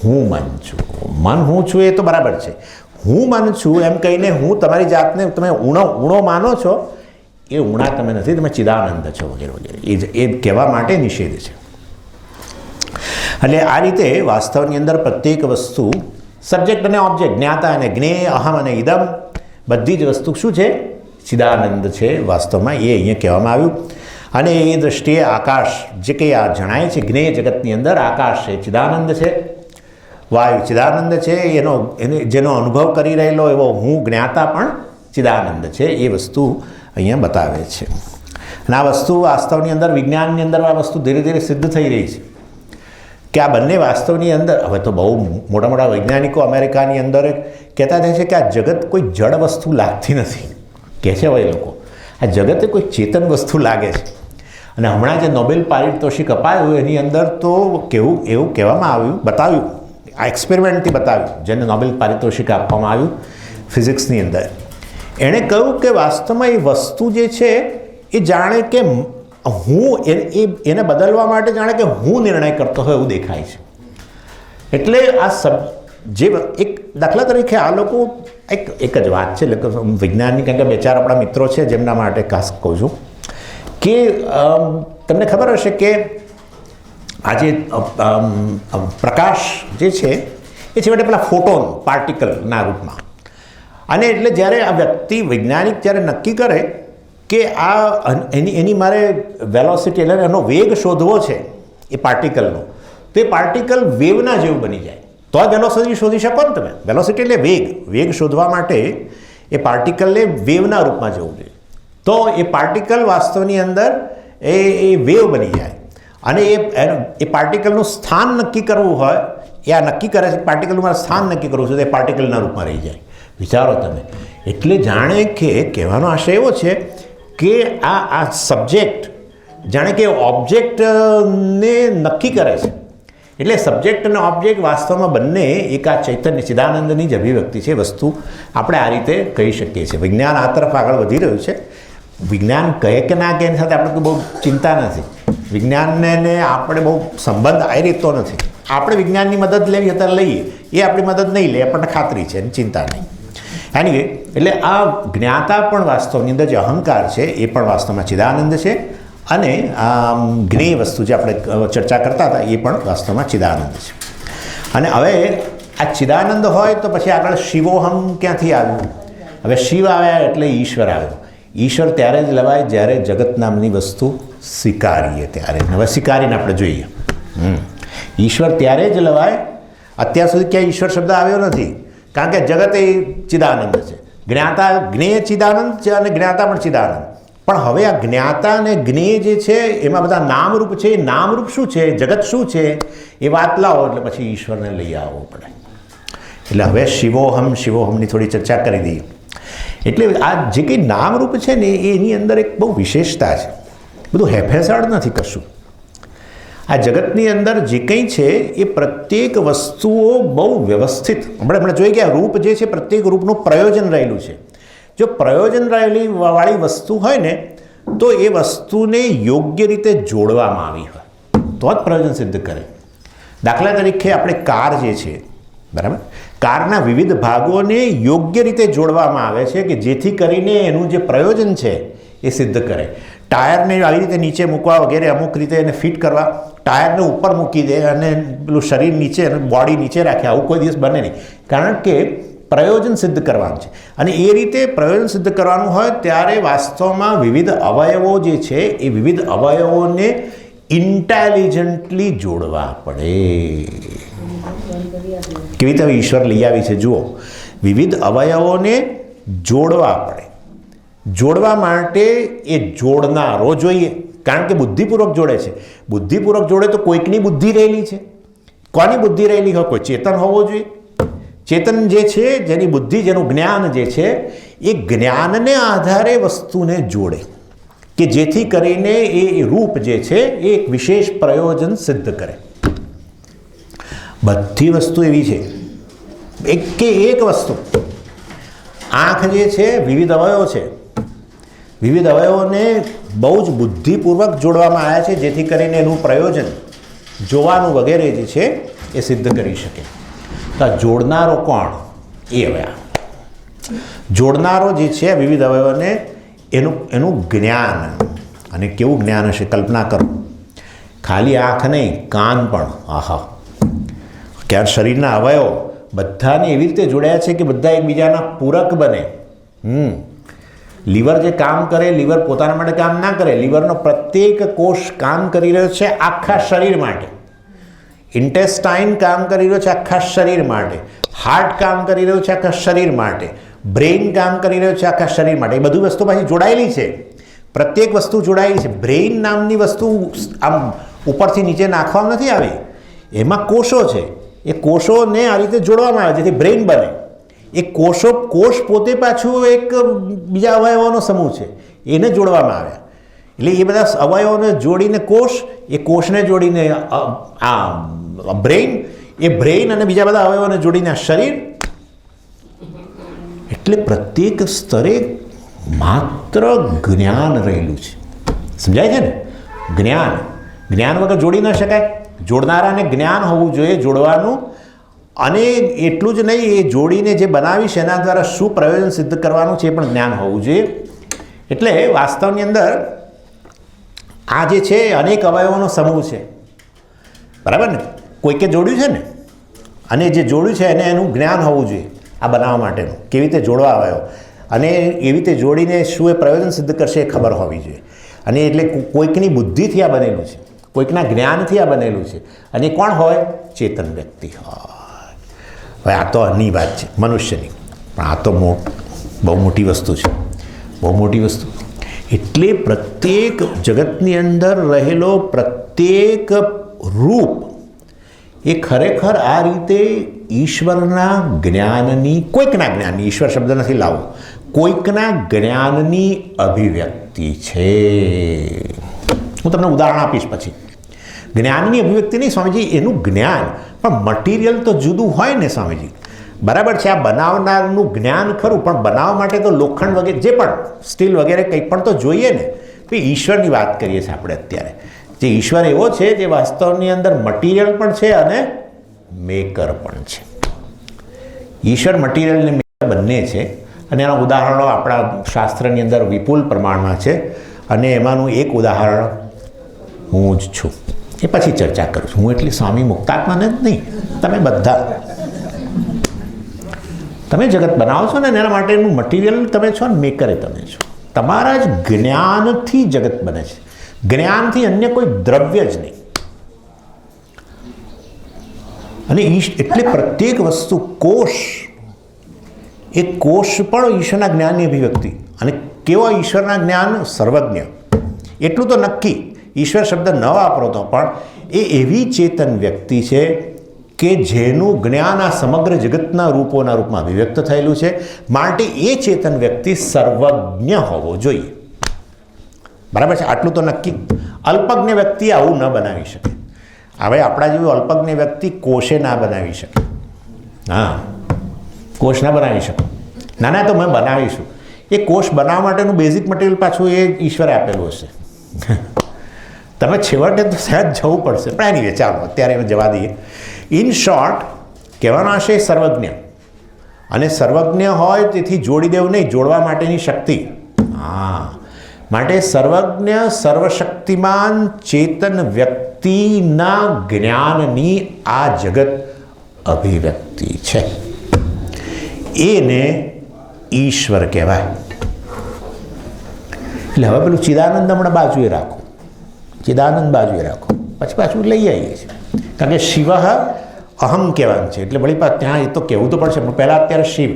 હું મન છું. મન હું છું એ તો બરાબર છે. હું મન છું એમ કહીને હું તમારી જાતને તમે ઊણો માનો છો, એ ઊણા તમે નથી, તમે ચિદાનંદ છો વગેરે વગેરે. એ કહેવા માટે નિષેધ છે. એટલે આ રીતે વાસ્તવની અંદર પ્રત્યેક વસ્તુ, સબ્જેક્ટ અને ઓબ્જેક્ટ, જ્ઞાતા અને જ્ઞેય, અહમ અને ઇદમ, બધી જ વસ્તુ શું છે? ચિદાનંદ છે વાસ્તવમાં. એ અહીંયા કહેવામાં આવ્યું. અને એ દૃષ્ટિએ આકાશ જે કંઈ આ જણાય છે જ્ઞેય જગતની અંદર, આકાશ છે ચિદાનંદ છે, વાયુ ચિદાનંદ છે, જેનો અનુભવ કરી રહેલો એવો હું જ્ઞાતા પણ ચિદાનંદ છે. એ વસ્તુ અહીંયા બતાવે છે. અને આ વસ્તુ વાસ્તવની અંદર, વિજ્ઞાનની અંદર આ વસ્તુ ધીરે ધીરે સિદ્ધ થઈ રહી છે કે આ બંને વાસ્તવની અંદર, હવે તો બહુ મોટા મોટા વૈજ્ઞાનિકો અમેરિકાની અંદર કહેતા થાય છે કે આ જગત કોઈ જડ વસ્તુ લાગતી નથી. કહે છે હવે એ લોકો આ જગતે કોઈ ચેતન વસ્તુ લાગે છે. અને હમણાં જે નોબેલ પારિતોષિક અપાયું એની અંદર તો એવું કહેવામાં આવ્યું, બતાવ્યું, આ એક્સપેરિમેન્ટથી બતાવ્યું, જેને નોબેલ પારિતોષિક આપવામાં આવ્યું ફિઝિક્સની અંદર. એણે કહ્યું કે વાસ્તવમાં એ વસ્તુ જે છે એ જાણે કે હું એને બદલવા માટે જાણે કે હું નિર્ણય કરતો હોય એવું દેખાય છે. એટલે આ જે એક દાખલા તરીકે આ લોકો એક જ વાત છે, વિજ્ઞાનની, કારણ કે બે ચાર આપણા મિત્રો છે જેમના માટે ખાસ કહું છું કે તમને ખબર હશે કે આજે પ્રકાશ જે છે એ છેવટે પેલા ફોટોન પાર્ટિકલના રૂપમાં. અને એટલે જ્યારે આ વ્યક્તિ વૈજ્ઞાનિક જ્યારે નક્કી કરે કે આ એની મારે વેલોસિટી એટલે એનો વેગ શોધવો છે એ પાર્ટિકલનો, તો એ પાર્ટિકલ વેવના જેવું બની જાય તો આ વેલોસિટી શોધી શકો ને તમે. વેલોસિટી એટલે વેગ શોધવા માટે એ પાર્ટિકલને વેવના રૂપમાં જવું જોઈએ. તો એ પાર્ટિકલ વાસ્તવની અંદર એ વેવ બની જાય. અને એ પાર્ટિકલનું સ્થાન નક્કી કરવું હોય, એ આ નક્કી કરે છે પાર્ટિકલનું મારે સ્થાન નક્કી કરવું છે, તો એ પાર્ટિકલના રૂપમાં રહી જાય. વિચારો તમે. એટલે જાણે કે કહેવાનો આશય એવો છે કે આ સબ્જેક્ટ જાણે કે ઓબ્જેક્ટને નક્કી કરે છે. એટલે સબ્જેક્ટ અને ઓબ્જેક્ટ વાસ્તવમાં બંને એક આ ચૈતન્ય ચિદાનંદની જ અભિવ્યક્તિ છે. વસ્તુ આપણે આ રીતે કહી શકીએ છીએ. વિજ્ઞાન આ તરફ આગળ વધી રહ્યું છે. વિજ્ઞાન કહે કે ના કહે એની સાથે આપણે બહુ ચિંતા નથી. વિજ્ઞાનને આપણે બહુ સંબંધ આવી રીતતો નથી. આપણે વિજ્ઞાનની મદદ લેવી અત્યારે લઈએ, એ આપણી મદદ નહીં લે, આપણને ખાતરી છે એની ચિંતા નહીં. એનીવે, એટલે આ જ્ઞાતા પણ વાસ્તવની અંદર જે અહંકાર છે એ પણ વાસ્તવમાં ચિદાનંદ છે. અને આ જ્ઞેય વસ્તુ જે આપણે ચર્ચા કરતા હતા એ પણ વાસ્તવમાં ચિદાનંદ છે. અને હવે આ ચિદાનંદ હોય તો પછી આગળ શિવોહમ ક્યાંથી આવ્યું? હવે શિવ આવ્યા એટલે ઈશ્વર આવ્યો. ઈશ્વર ત્યારે જ લવાય જ્યારે જગત નામની વસ્તુ સ્વીકારીએ ત્યારે. હવે સ્વીકારીને આપણે જોઈએ. ઈશ્વર ત્યારે જ લવાય. અત્યાર સુધી ક્યાંય ઈશ્વર શબ્દ આવ્યો નથી, કારણ કે જગત એ ચિદાનંદ છે. જ્ઞાતા જ્ઞેય ચિદાનંદ છે અને જ્ઞાતા પણ ચિદાનંદ. પણ હવે આ જ્ઞાતા અને જ્ઞેય જે છે એમાં બધા નામરૂપ છે. એ નામરૂપ શું છે, જગત શું છે, એ વાત લાવો એટલે પછી ઈશ્વરને લઈ આવવો પડે. એટલે હવે શિવોહમની થોડી ચર્ચા કરી દઈએ. એટલે આ જે કંઈ નામરૂપ છે ને એની અંદર એક બહુ વિશેષતા છે. બધું હેફેસાડ નથી કશું. આ જગતની અંદર જે કંઈ છે એ પ્રત્યેક વસ્તુઓ બહુ વ્યવસ્થિત. હમણાં જોઈએ કે આ રૂપ જે છે પ્રત્યેક રૂપનું પ્રયોજન રહેલું છે. જો પ્રયોજન વાળી વસ્તુ હોય ને તો એ વસ્તુને યોગ્ય રીતે જોડવામાં આવી હોય તો જ પ્રયોજન સિદ્ધ કરે. દાખલા તરીકે આપણે કાર જે છે, બરાબર, કારના વિવિધ ભાગોને યોગ્ય રીતે જોડવામાં આવે છે કે જેથી કરીને એનું જે પ્રયોજન છે એ સિદ્ધ કરે. ટાયરને આવી રીતે નીચે મૂકવા વગેરે અમુક રીતે એને ફિટ કરવા, ટાયરને ઉપર મૂકી દે અને પેલું શરીર નીચે અને બોડી નીચે રાખે, આવું કોઈ દિવસ બને નહીં. કારણ કે પ્રયોજન સિદ્ધ કરવાનું છે. અને એ રીતે પ્રયોજન સિદ્ધ કરવાનું હોય ત્યારે વાસ્તવમાં વિવિધ અવયવો જે છે એ વિવિધ અવયવોને ઇન્ટેલિજન્ટલી જોડવા પડે. કેવી રીતે ઈશ્વર લઈ આવી છે જુઓ. વિવિધ અવયવોને જોડવા પડે. જોડવા માટે એ જોડનારો જોઈએ, કારણ કે બુદ્ધિપૂર્વક જોડે છે. બુદ્ધિપૂર્વક જોડે તો કોઈકની બુદ્ધિ રહેલી છે. કોની બુદ્ધિ રહેલી હોય? કોઈ ચેતન હોવો જોઈએ. ચેતન જે છે, જેની બુદ્ધિ, જેનું જ્ઞાન જે છે એ જ્ઞાનને આધારે વસ્તુને જોડે કે જેથી કરીને એ રૂપ જે છે એ એક વિશેષ પ્રયોજન સિદ્ધ કરે. બધી વસ્તુ એવી છે. એક વસ્તુ, આંખ જે છે વિવિધ અવયવો છે. વિવિધ અવયવોને બહુ જ બુદ્ધિપૂર્વક જોડવામાં આવ્યા છે જેથી કરીને એનું પ્રયોજન જોવાનું વગેરે જે છે એ સિદ્ધ કરી શકે. તો જોડનારો કોણ? એ હવે જોડનારો જે છે વિવિધ અવયવોને એનું જ્ઞાન. અને કેવું જ્ઞાન હશે કલ્પના કરો. ખાલી આંખ નહીં, કાન પણ. આહા, ક્યારે શરીરના અવયવ બધાને એવી રીતે જોડાયા છે કે બધા એકબીજાના પૂરક બને. લીવર જે કામ કરે, લીવર પોતાના માટે કામ ના કરે. લીવરનો પ્રત્યેક કોષ કામ કરી રહ્યો છે આખા શરીર માટે. ઇન્ટેસ્ટાઇન કામ કરી રહ્યો છે આખા શરીર માટે. હાર્ટ કામ કરી રહ્યું છે આખા શરીર માટે. બ્રેઇન કામ કરી રહ્યો છે આખા શરીર માટે. એ બધી વસ્તુ પાછી જોડાયેલી છે. પ્રત્યેક વસ્તુ જોડાયેલી છે. બ્રેઇન નામની વસ્તુ આમ ઉપરથી નીચે નાખવામાં નથી આવી. એમાં કોષો છે. એ કોષોને આ રીતે જોડવામાં આવે જેથી બ્રેઇન બને. એ કોષ પોતે પાછું એક બીજા અવયવોનો સમૂહ છે, એને જોડવામાં આવ્યા. એટલે એ બધા અવયવોને જોડીને કોષ, એ કોષને જોડીને આ બ્રેઇન, એ બ્રેઇન અને બીજા બધા અવયવોને જોડીને આ શરીર. એટલે પ્રત્યેક સ્તરે માત્ર જ્ઞાન રહેલું છે. સમજાય છે ને? જ્ઞાન વગર જોડી ન શકાય. જોડનારાને જ્ઞાન હોવું જોઈએ જોડવાનું. અને એટલું જ નહીં, એ જોડીને જે બનાવી છે એના દ્વારા શું પ્રયોજન સિદ્ધ કરવાનું છે એ પણ જ્ઞાન હોવું જોઈએ. એટલે વાસ્તવની અંદર આ જે છે અનેક અવયવોનો સમૂહ છે, બરાબર ને? કોઈકે જોડ્યું છે ને, અને જે જોડ્યું છે એને એનું જ્ઞાન હોવું જોઈએ આ બનાવવા માટેનું, કેવી રીતે જોડવા અવયવ, અને એવી રીતે જોડીને શું એ પ્રયોજન સિદ્ધ કરશે એ ખબર હોવી જોઈએ. અને એટલે કોઈકની બુદ્ધિથી આ બનેલું છે, કોઈકના જ્ઞાનથી આ બનેલું છે. અને કોણ હોય? ચેતન વ્યક્તિ હોય. હવે આ તો અની વાત છે મનુષ્યની, પણ આ તો બહુ મોટી વસ્તુ છે, બહુ મોટી વસ્તુ. એટલે પ્રત્યેક જગતની અંદર રહેલો પ્રત્યેક રૂપ એ ખરેખર આ રીતે ઈશ્વરના જ્ઞાનની, કોઈકના જ્ઞાનની, ઈશ્વર શબ્દ નથી લાવવો, કોઈકના જ્ઞાનની અભિવ્યક્તિ છે. હું તમને ઉદાહરણ આપીશ પછી. જ્ઞાનની અભિવ્યક્તિ નહીં સ્વામીજી, એનું જ્ઞાન પણ મટીરિયલ તો જુદું હોય ને સ્વામીજી. બરાબર છે, આ બનાવનારનું જ્ઞાન ખરું, પણ બનાવવા માટે તો લોખંડ વગેરે જે પણ સ્ટીલ વગેરે કંઈ પણ તો જોઈએ ને. તો ઈશ્વરની વાત કરીએ છીએ આપણે અત્યારે. જે ઈશ્વર એવો છે જે વાસ્તવની અંદર મટીરિયલ પણ છે અને મેકર પણ છે. ઈશ્વર મટીરિયલ ને મેકર બંને છે અને એના ઉદાહરણો આપણા શાસ્ત્રની અંદર વિપુલ પ્રમાણમાં છે. અને એમાંનું એક ઉદાહરણ હું જ છું. એ પછી ચર્ચા કરું છું. હું એટલી સ્વામી મુક્તાત્માને જ નહીં, તમે બધા તમે જગત બનાવો છો ને એના માટેનું મટીરિયલ તમે છો ને મેકરે તમે છો. તમારા જ જ્ઞાનથી જગત બને છે, જ્ઞાનથી અન્ય કોઈ દ્રવ્ય જ નહીં. અને એટલે પ્રત્યેક વસ્તુ કોષ, એ કોષ પણ ઈશ્વરના જ્ઞાનની અભિવ્યક્તિ. અને કેવો ઈશ્વરના જ્ઞાન? સર્વજ્ઞ. એટલું તો નક્કી, ઈશ્વર શબ્દ ન વાપરો તો પણ એ એવી ચેતન વ્યક્તિ છે કે જેનું જ્ઞાન આ સમગ્ર જગતના રૂપોના રૂપમાં અભિવ્યક્ત થયેલું છે. માટે એ ચેતન વ્યક્તિ સર્વજ્ઞ હોવો જોઈએ. બરાબર છે, આટલું તો નક્કી. અલ્પજ્ઞ વ્યક્તિ આવું ન બનાવી શકે. હવે આપણા જેવું અલ્પજ્ઞ વ્યક્તિ કોષે ના બનાવી શકે. હા, કોષ ના બનાવી શકે. ના ના, તો મેં બનાવીશું. એ કોષ બનાવવા માટેનું બેઝિક મટીરિયલ પાછું એ ઈશ્વરે આપેલું હશે. તમે છેવટે તો સહેજ જવું પડશે, પણ એની ચાલો અત્યારે અમે જવા દઈએ. ઇન શોર્ટ કહેવાનો આશય સર્વજ્ઞ. અને સર્વજ્ઞ હોય તેથી જોડી દેવું નહીં, જોડવા માટેની શક્તિ. હા, માટે સર્વજ્ઞ સર્વશક્તિમાન ચેતન વ્યક્તિના જ્ઞાનની આ જગત અભિવ્યક્તિ છે. એને ઈશ્વર કહેવાય. એટલે હવે પેલું ચિદાનંદ હમણાં બાજુએ રાખો, ચિદાનંદ બાજુએ રાખો, પછી પાછું લઈ આવીએ છીએ. કારણ કે શિવ અહમ કહેવાનું છે એટલે વળી પાછું ત્યાં એ તો કહેવું તો પડશે. પણ પહેલાં અત્યારે શિવ,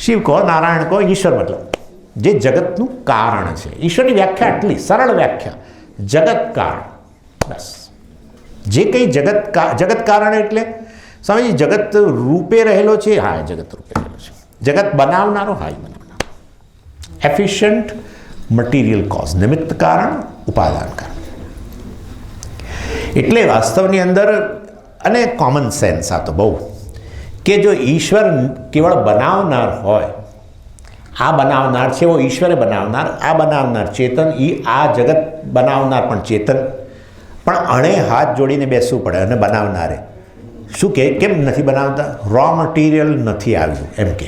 શિવ કહો, નારાયણ કહો, ઈશ્વર મતલબ જે જગતનું કારણ છે. ઈશ્વરની વ્યાખ્યા આટલી સરળ વ્યાખ્યા, જગત કારણ. બસ જે કંઈ જગત કારણ એટલે સ્વામીજી જગત રૂપે રહેલો છે. હા, જગત રૂપે રહેલો છે. જગત બનાવનારો, હા, બનાવનારો. એફિશિયન્ટ મટીરિયલ કોઝ, નિમિત્ત કારણ, ઉપાદાન કારણ. એટલે વાસ્તવની અંદર અને કોમન સેન્સ આ તો બહુ કે જો ઈશ્વર કેવળ બનાવનાર હોય, આ બનાવનાર છે એવો ઈશ્વરે બનાવનાર, આ બનાવનાર ચેતન, આ જગત બનાવનાર પણ ચેતન. પણ અણે હાથ જોડીને બેસવું પડે. અને બનાવનારે શું કહે, કેમ નથી બનાવતા? રો મટીરિયલ નથી આવ્યું એમ કે.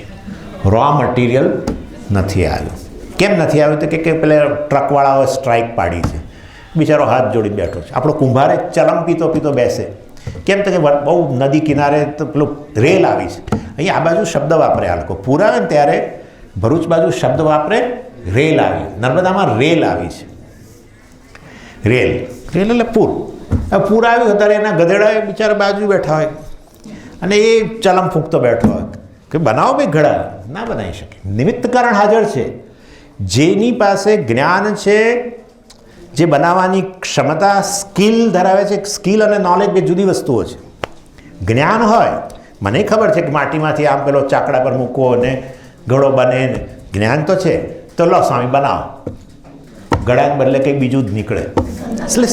રો મટીરિયલ નથી આવ્યું. કેમ નથી આવ્યું? તો કે પેલા ટ્રકવાળાઓએ સ્ટ્રાઇક પાડી છે, બિચારો હાથ જોડી બેઠો છે. આપણો કુંભારે ચલમ પીતો પીતો બેસે. કેમ? તો કે બહુ નદી કિનારે તો પેલું રેલ આવી છે. અહીંયા આ બાજુ શબ્દ વાપરે આ લોકો. પૂર આવે ને ત્યારે ભરૂચ બાજુ શબ્દ વાપરે રેલ આવી. નર્મદામાં રેલ આવી છે. રેલ, રેલ એટલે પૂર. પૂર આવ્યું ત્યારે એના ગધેડા બિચારા બાજુ બેઠા હોય અને એ ચલમ ફૂંકતો બેઠો હોય કે બનાવો ભાઈ ઘડા. ના બનાવી શકે. નિમિત્ત કારણ હાજર છે. જેની પાસે જ્ઞાન છે, જે બનાવવાની ક્ષમતા, સ્કિલ ધરાવે છે. સ્કિલ અને નોલેજ બે જુદી વસ્તુઓ છે. જ્ઞાન હોય, મને ખબર છે કે માટીમાંથી આમ પેલો ચાકડા પર મૂકવો અને ઘડો બને ને, જ્ઞાન તો છે, તો લો સ્વામી બનાવો. ઘડાને બદલે કંઈ બીજું જ નીકળે. એટલે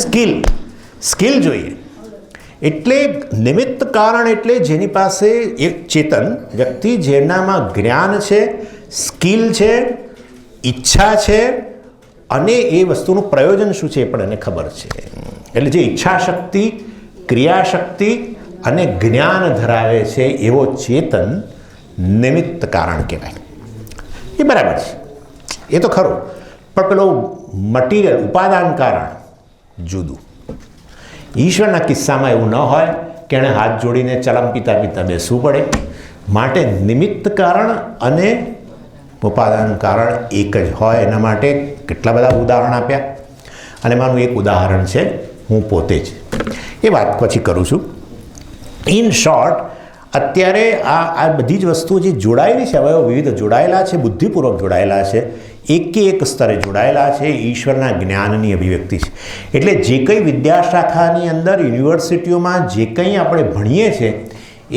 સ્કિલ જોઈએ. એટલે નિમિત્ત કારણ એટલે જેની પાસે એક ચેતન વ્યક્તિ, જેનામાં જ્ઞાન છે, સ્કિલ છે, ઈચ્છા છે અને એ વસ્તુનું પ્રયોજન શું છે એ પણ એને ખબર છે. એટલે જે ઈચ્છા શક્તિ, ક્રિયાશક્તિ અને જ્ઞાન ધરાવે છે એવો ચેતન નિમિત્ત કારણ કહેવાય. એ બરાબર છે, એ તો ખરું. પણ પેલો મટીરિયલ, ઉપાદાન કારણ જુદું. ઈશ્વરના કિસ્સામાં એવું ન હોય કે એણે હાથ જોડીને ચલમ પીતા પીતા બેસવું પડે. માટે નિમિત્ત કારણ અને ઉપાદાન કારણ એક જ હોય. એના માટે કેટલા બધા ઉદાહરણ આપ્યા અને મારું એક ઉદાહરણ છે હું પોતે જ. એ વાત પછી કરું છું. ઇન શોર્ટ, અત્યારે આ બધી જ વસ્તુઓ જે જોડાયેલી છે, અવયવ વિવિધ જોડાયેલા છે, બુદ્ધિપૂર્વક જોડાયેલા છે, એકે એક સ્તરે જોડાયેલા છે, ઈશ્વરના જ્ઞાનની અભિવ્યક્તિ છે. એટલે જે કંઈ વિદ્યાશાખાની અંદર યુનિવર્સિટીઓમાં જે કંઈ આપણે ભણીએ છીએ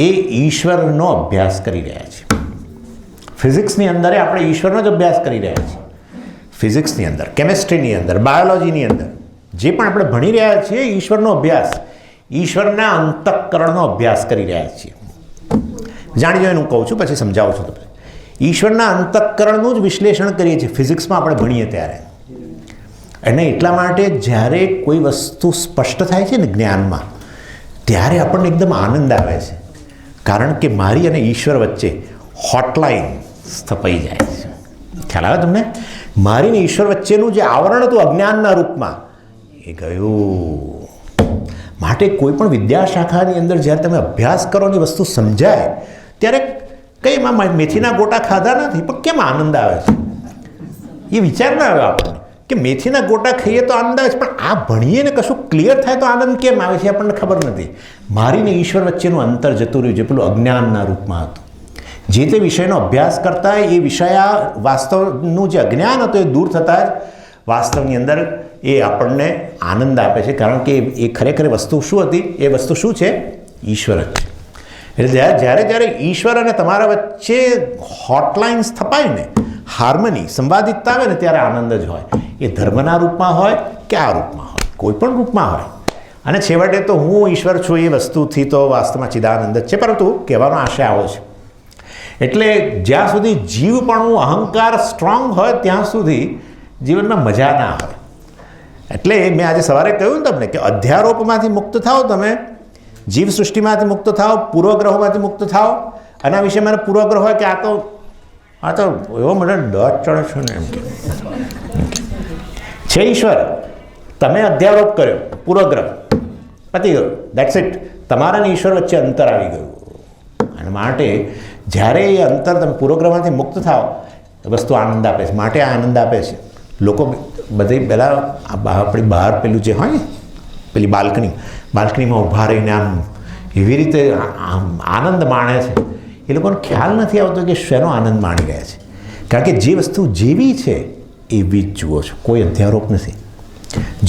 એ ઈશ્વરનો અભ્યાસ કરી રહ્યા છીએ. ફિઝિક્સની અંદર આપણે ઈશ્વરનો જ અભ્યાસ કરી રહ્યા છીએ. ફિઝિક્સની અંદર, કેમેસ્ટ્રીની અંદર, બાયોલોજીની અંદર જે પણ આપણે ભણી રહ્યા છીએ ઈશ્વરનો અભ્યાસ, ઈશ્વરના અંતઃકરણનો અભ્યાસ કરી રહ્યા છીએ. જાણી જોઈને હું કહું છું, પછી સમજાવું છું તમને. ઈશ્વરના અંતઃકરણનું જ વિશ્લેષણ કરીએ છીએ ફિઝિક્સમાં આપણે ભણીએ ત્યારે. અને એટલા માટે જ્યારે કોઈ વસ્તુ સ્પષ્ટ થાય છે ને જ્ઞાનમાં, ત્યારે આપણને એકદમ આનંદ આવે છે. કારણ કે મારી અને ઈશ્વર વચ્ચે હોટલાઇન સ્થપાઈ જાય છે. ખ્યાલ આવે તમને? મારી ને ઈશ્વર વચ્ચેનું જે આવરણ હતું અજ્ઞાનના રૂપમાં, એ ગયું. માટે કોઈ પણ વિદ્યાશાખાની અંદર જ્યારે તમે અભ્યાસ કરો ને વસ્તુ સમજાય ત્યારે કંઈ એમાં મેથીના ગોટા ખાધા નથી, પણ કેમ આનંદ આવે છે એ વિચાર ના આવે આપણને કે મેથીના ગોટા ખાઈએ તો આનંદ આવે છે, પણ આ ભણીએ ને કશું ક્લિયર થાય તો આનંદ કેમ આવે છે આપણને ખબર નથી. મારી ને ઈશ્વર વચ્ચેનું અંતર જતું રહ્યું, જે પેલું અજ્ઞાનના રૂપમાં હતું. જે તે વિષયનો અભ્યાસ કરતા એ વિષય વાસ્તવનું જે અજ્ઞાન હતું એ દૂર થતાં જ વાસ્તવની અંદર એ આપણને આનંદ આપે છે. કારણ કે એ ખરેખર વસ્તુ શું હતી? એ વસ્તુ શું છે? ઈશ્વર જ છે. એટલે જ્યારે જ્યારે ઈશ્વર અને તમારા વચ્ચે હોટલાઇન સ્થપાય ને, હાર્મની, સંવાદિતતા આવે ને, ત્યારે આનંદ જ હોય. એ ધર્મના રૂપમાં હોય કે આ રૂપમાં હોય, કોઈ પણ રૂપમાં હોય. અને છેવટે તો હું ઈશ્વર છું એ વસ્તુથી તો વાસ્તવમાં ચિદાનંદ જ છે. પરંતુ કહેવાનો આશય આવો છે. એટલે જ્યાં સુધી જીવપણું, અહંકાર સ્ટ્રોંગ હોય ત્યાં સુધી જીવનમાં મજા ના આવે. એટલે મેં આજે સવારે કહ્યું ને તમને કે અધ્યારોપમાંથી મુક્ત થાઓ, તમે જીવ સૃષ્ટિમાંથી મુક્ત થાઓ, પૂર્વગ્રહોમાંથી મુક્ત થાઓ. અને આ વિશે મને પૂર્વગ્રહ હોય કે આ તો એવો મને ડર ચડે છે ને, એમ કે છે ઈશ્વર, તમે અધ્યારોપ કર્યો, પૂર્વગ્રહ પતી ગયો, દેટ્સ ઇટ. તમારા ને ઈશ્વર વચ્ચે અંતર આવી ગયું. અને માટે જ્યારે એ અંતર તમે પૂર્વગ્રહમાંથી મુક્ત થાઓ, વસ્તુ આનંદ આપે છે. માટે આ આનંદ આપે છે. લોકો બધી પહેલાં આપણી બહાર પેલું જે હોય ને, પેલી બાલ્કનીમાં ઊભા રહીને આમ એવી રીતે આનંદ માણે છે. એ લોકોને ખ્યાલ નથી આવતો કે શેનો આનંદ માણી રહ્યા છે. કારણ કે જે વસ્તુ જેવી છે એવી જ જુઓ છો, કોઈ અધ્યારોપ નથી.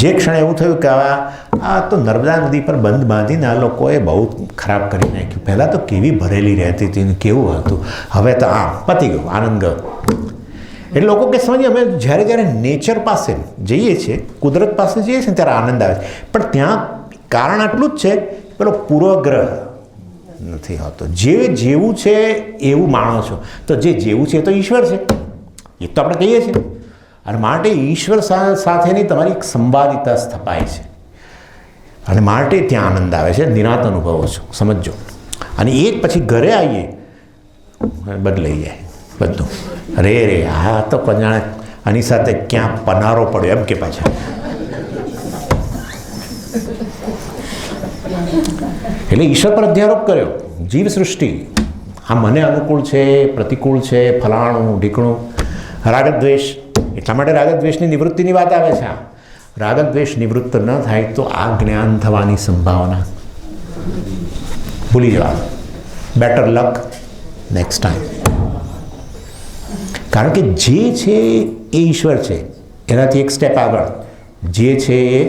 જે ક્ષણે એવું થયું કે આ તો નર્મદા નદી પર બંધ બાંધીને આ લોકોએ બહુ ખરાબ કરી નાખ્યું. પહેલાં તો કેવી ભરેલી રહેતી હતી ને કેવું હતું, હવે તો પતી ગયું, આનંદ ગયો. એટલે લોકો કે સમજીએ અમે જ્યારે જ્યારે નેચર પાસે જઈએ છીએ, કુદરત પાસે જઈએ છીએ ત્યારે આનંદ આવે છે. પણ ત્યાં કારણ આટલું જ છે, પેલો પૂર્વગ્રહ નથી હોતો. જેવું છે એવું માણો છો. તો જે જેવું છે એ તો ઈશ્વર છે, એ તો આપણે કહીએ છીએ. અને માટે ઈશ્વર સાથેની તમારી એક સંવાદિતા સ્થપાય છે. અને માટે ત્યાં આનંદ આવે છે, નિરાંત અનુભવો છો, સમજો. અને એક પછી ઘરે આવીએ બદલાઈ જાય બધું. રે આ તો કજાણે આની સાથે ક્યાં પનારો પડ્યો એમ કે પાછા. એટલે ઈશ્વર પર અધ્યારોપ કર્યો, જીવ સૃષ્ટિ આ મને અનુકૂળ છે, પ્રતિકૂળ છે, ફલાણું ઢીકણું. રાગદ્વેષ, એટલા માટે રાગદ્વેષની નિવૃત્તિની વાત આવે છે. રાગદ્વેષ નિવૃત્ત ન થાય તો આ જ્ઞાન થવાની સંભાવના ભૂલી જવા. બેટર લક નેક્સ્ટ ટાઈમ. કારણ કે જે છે એ ઈશ્વર છે, એનાથી એક સ્ટેપ આગળ જે છે એ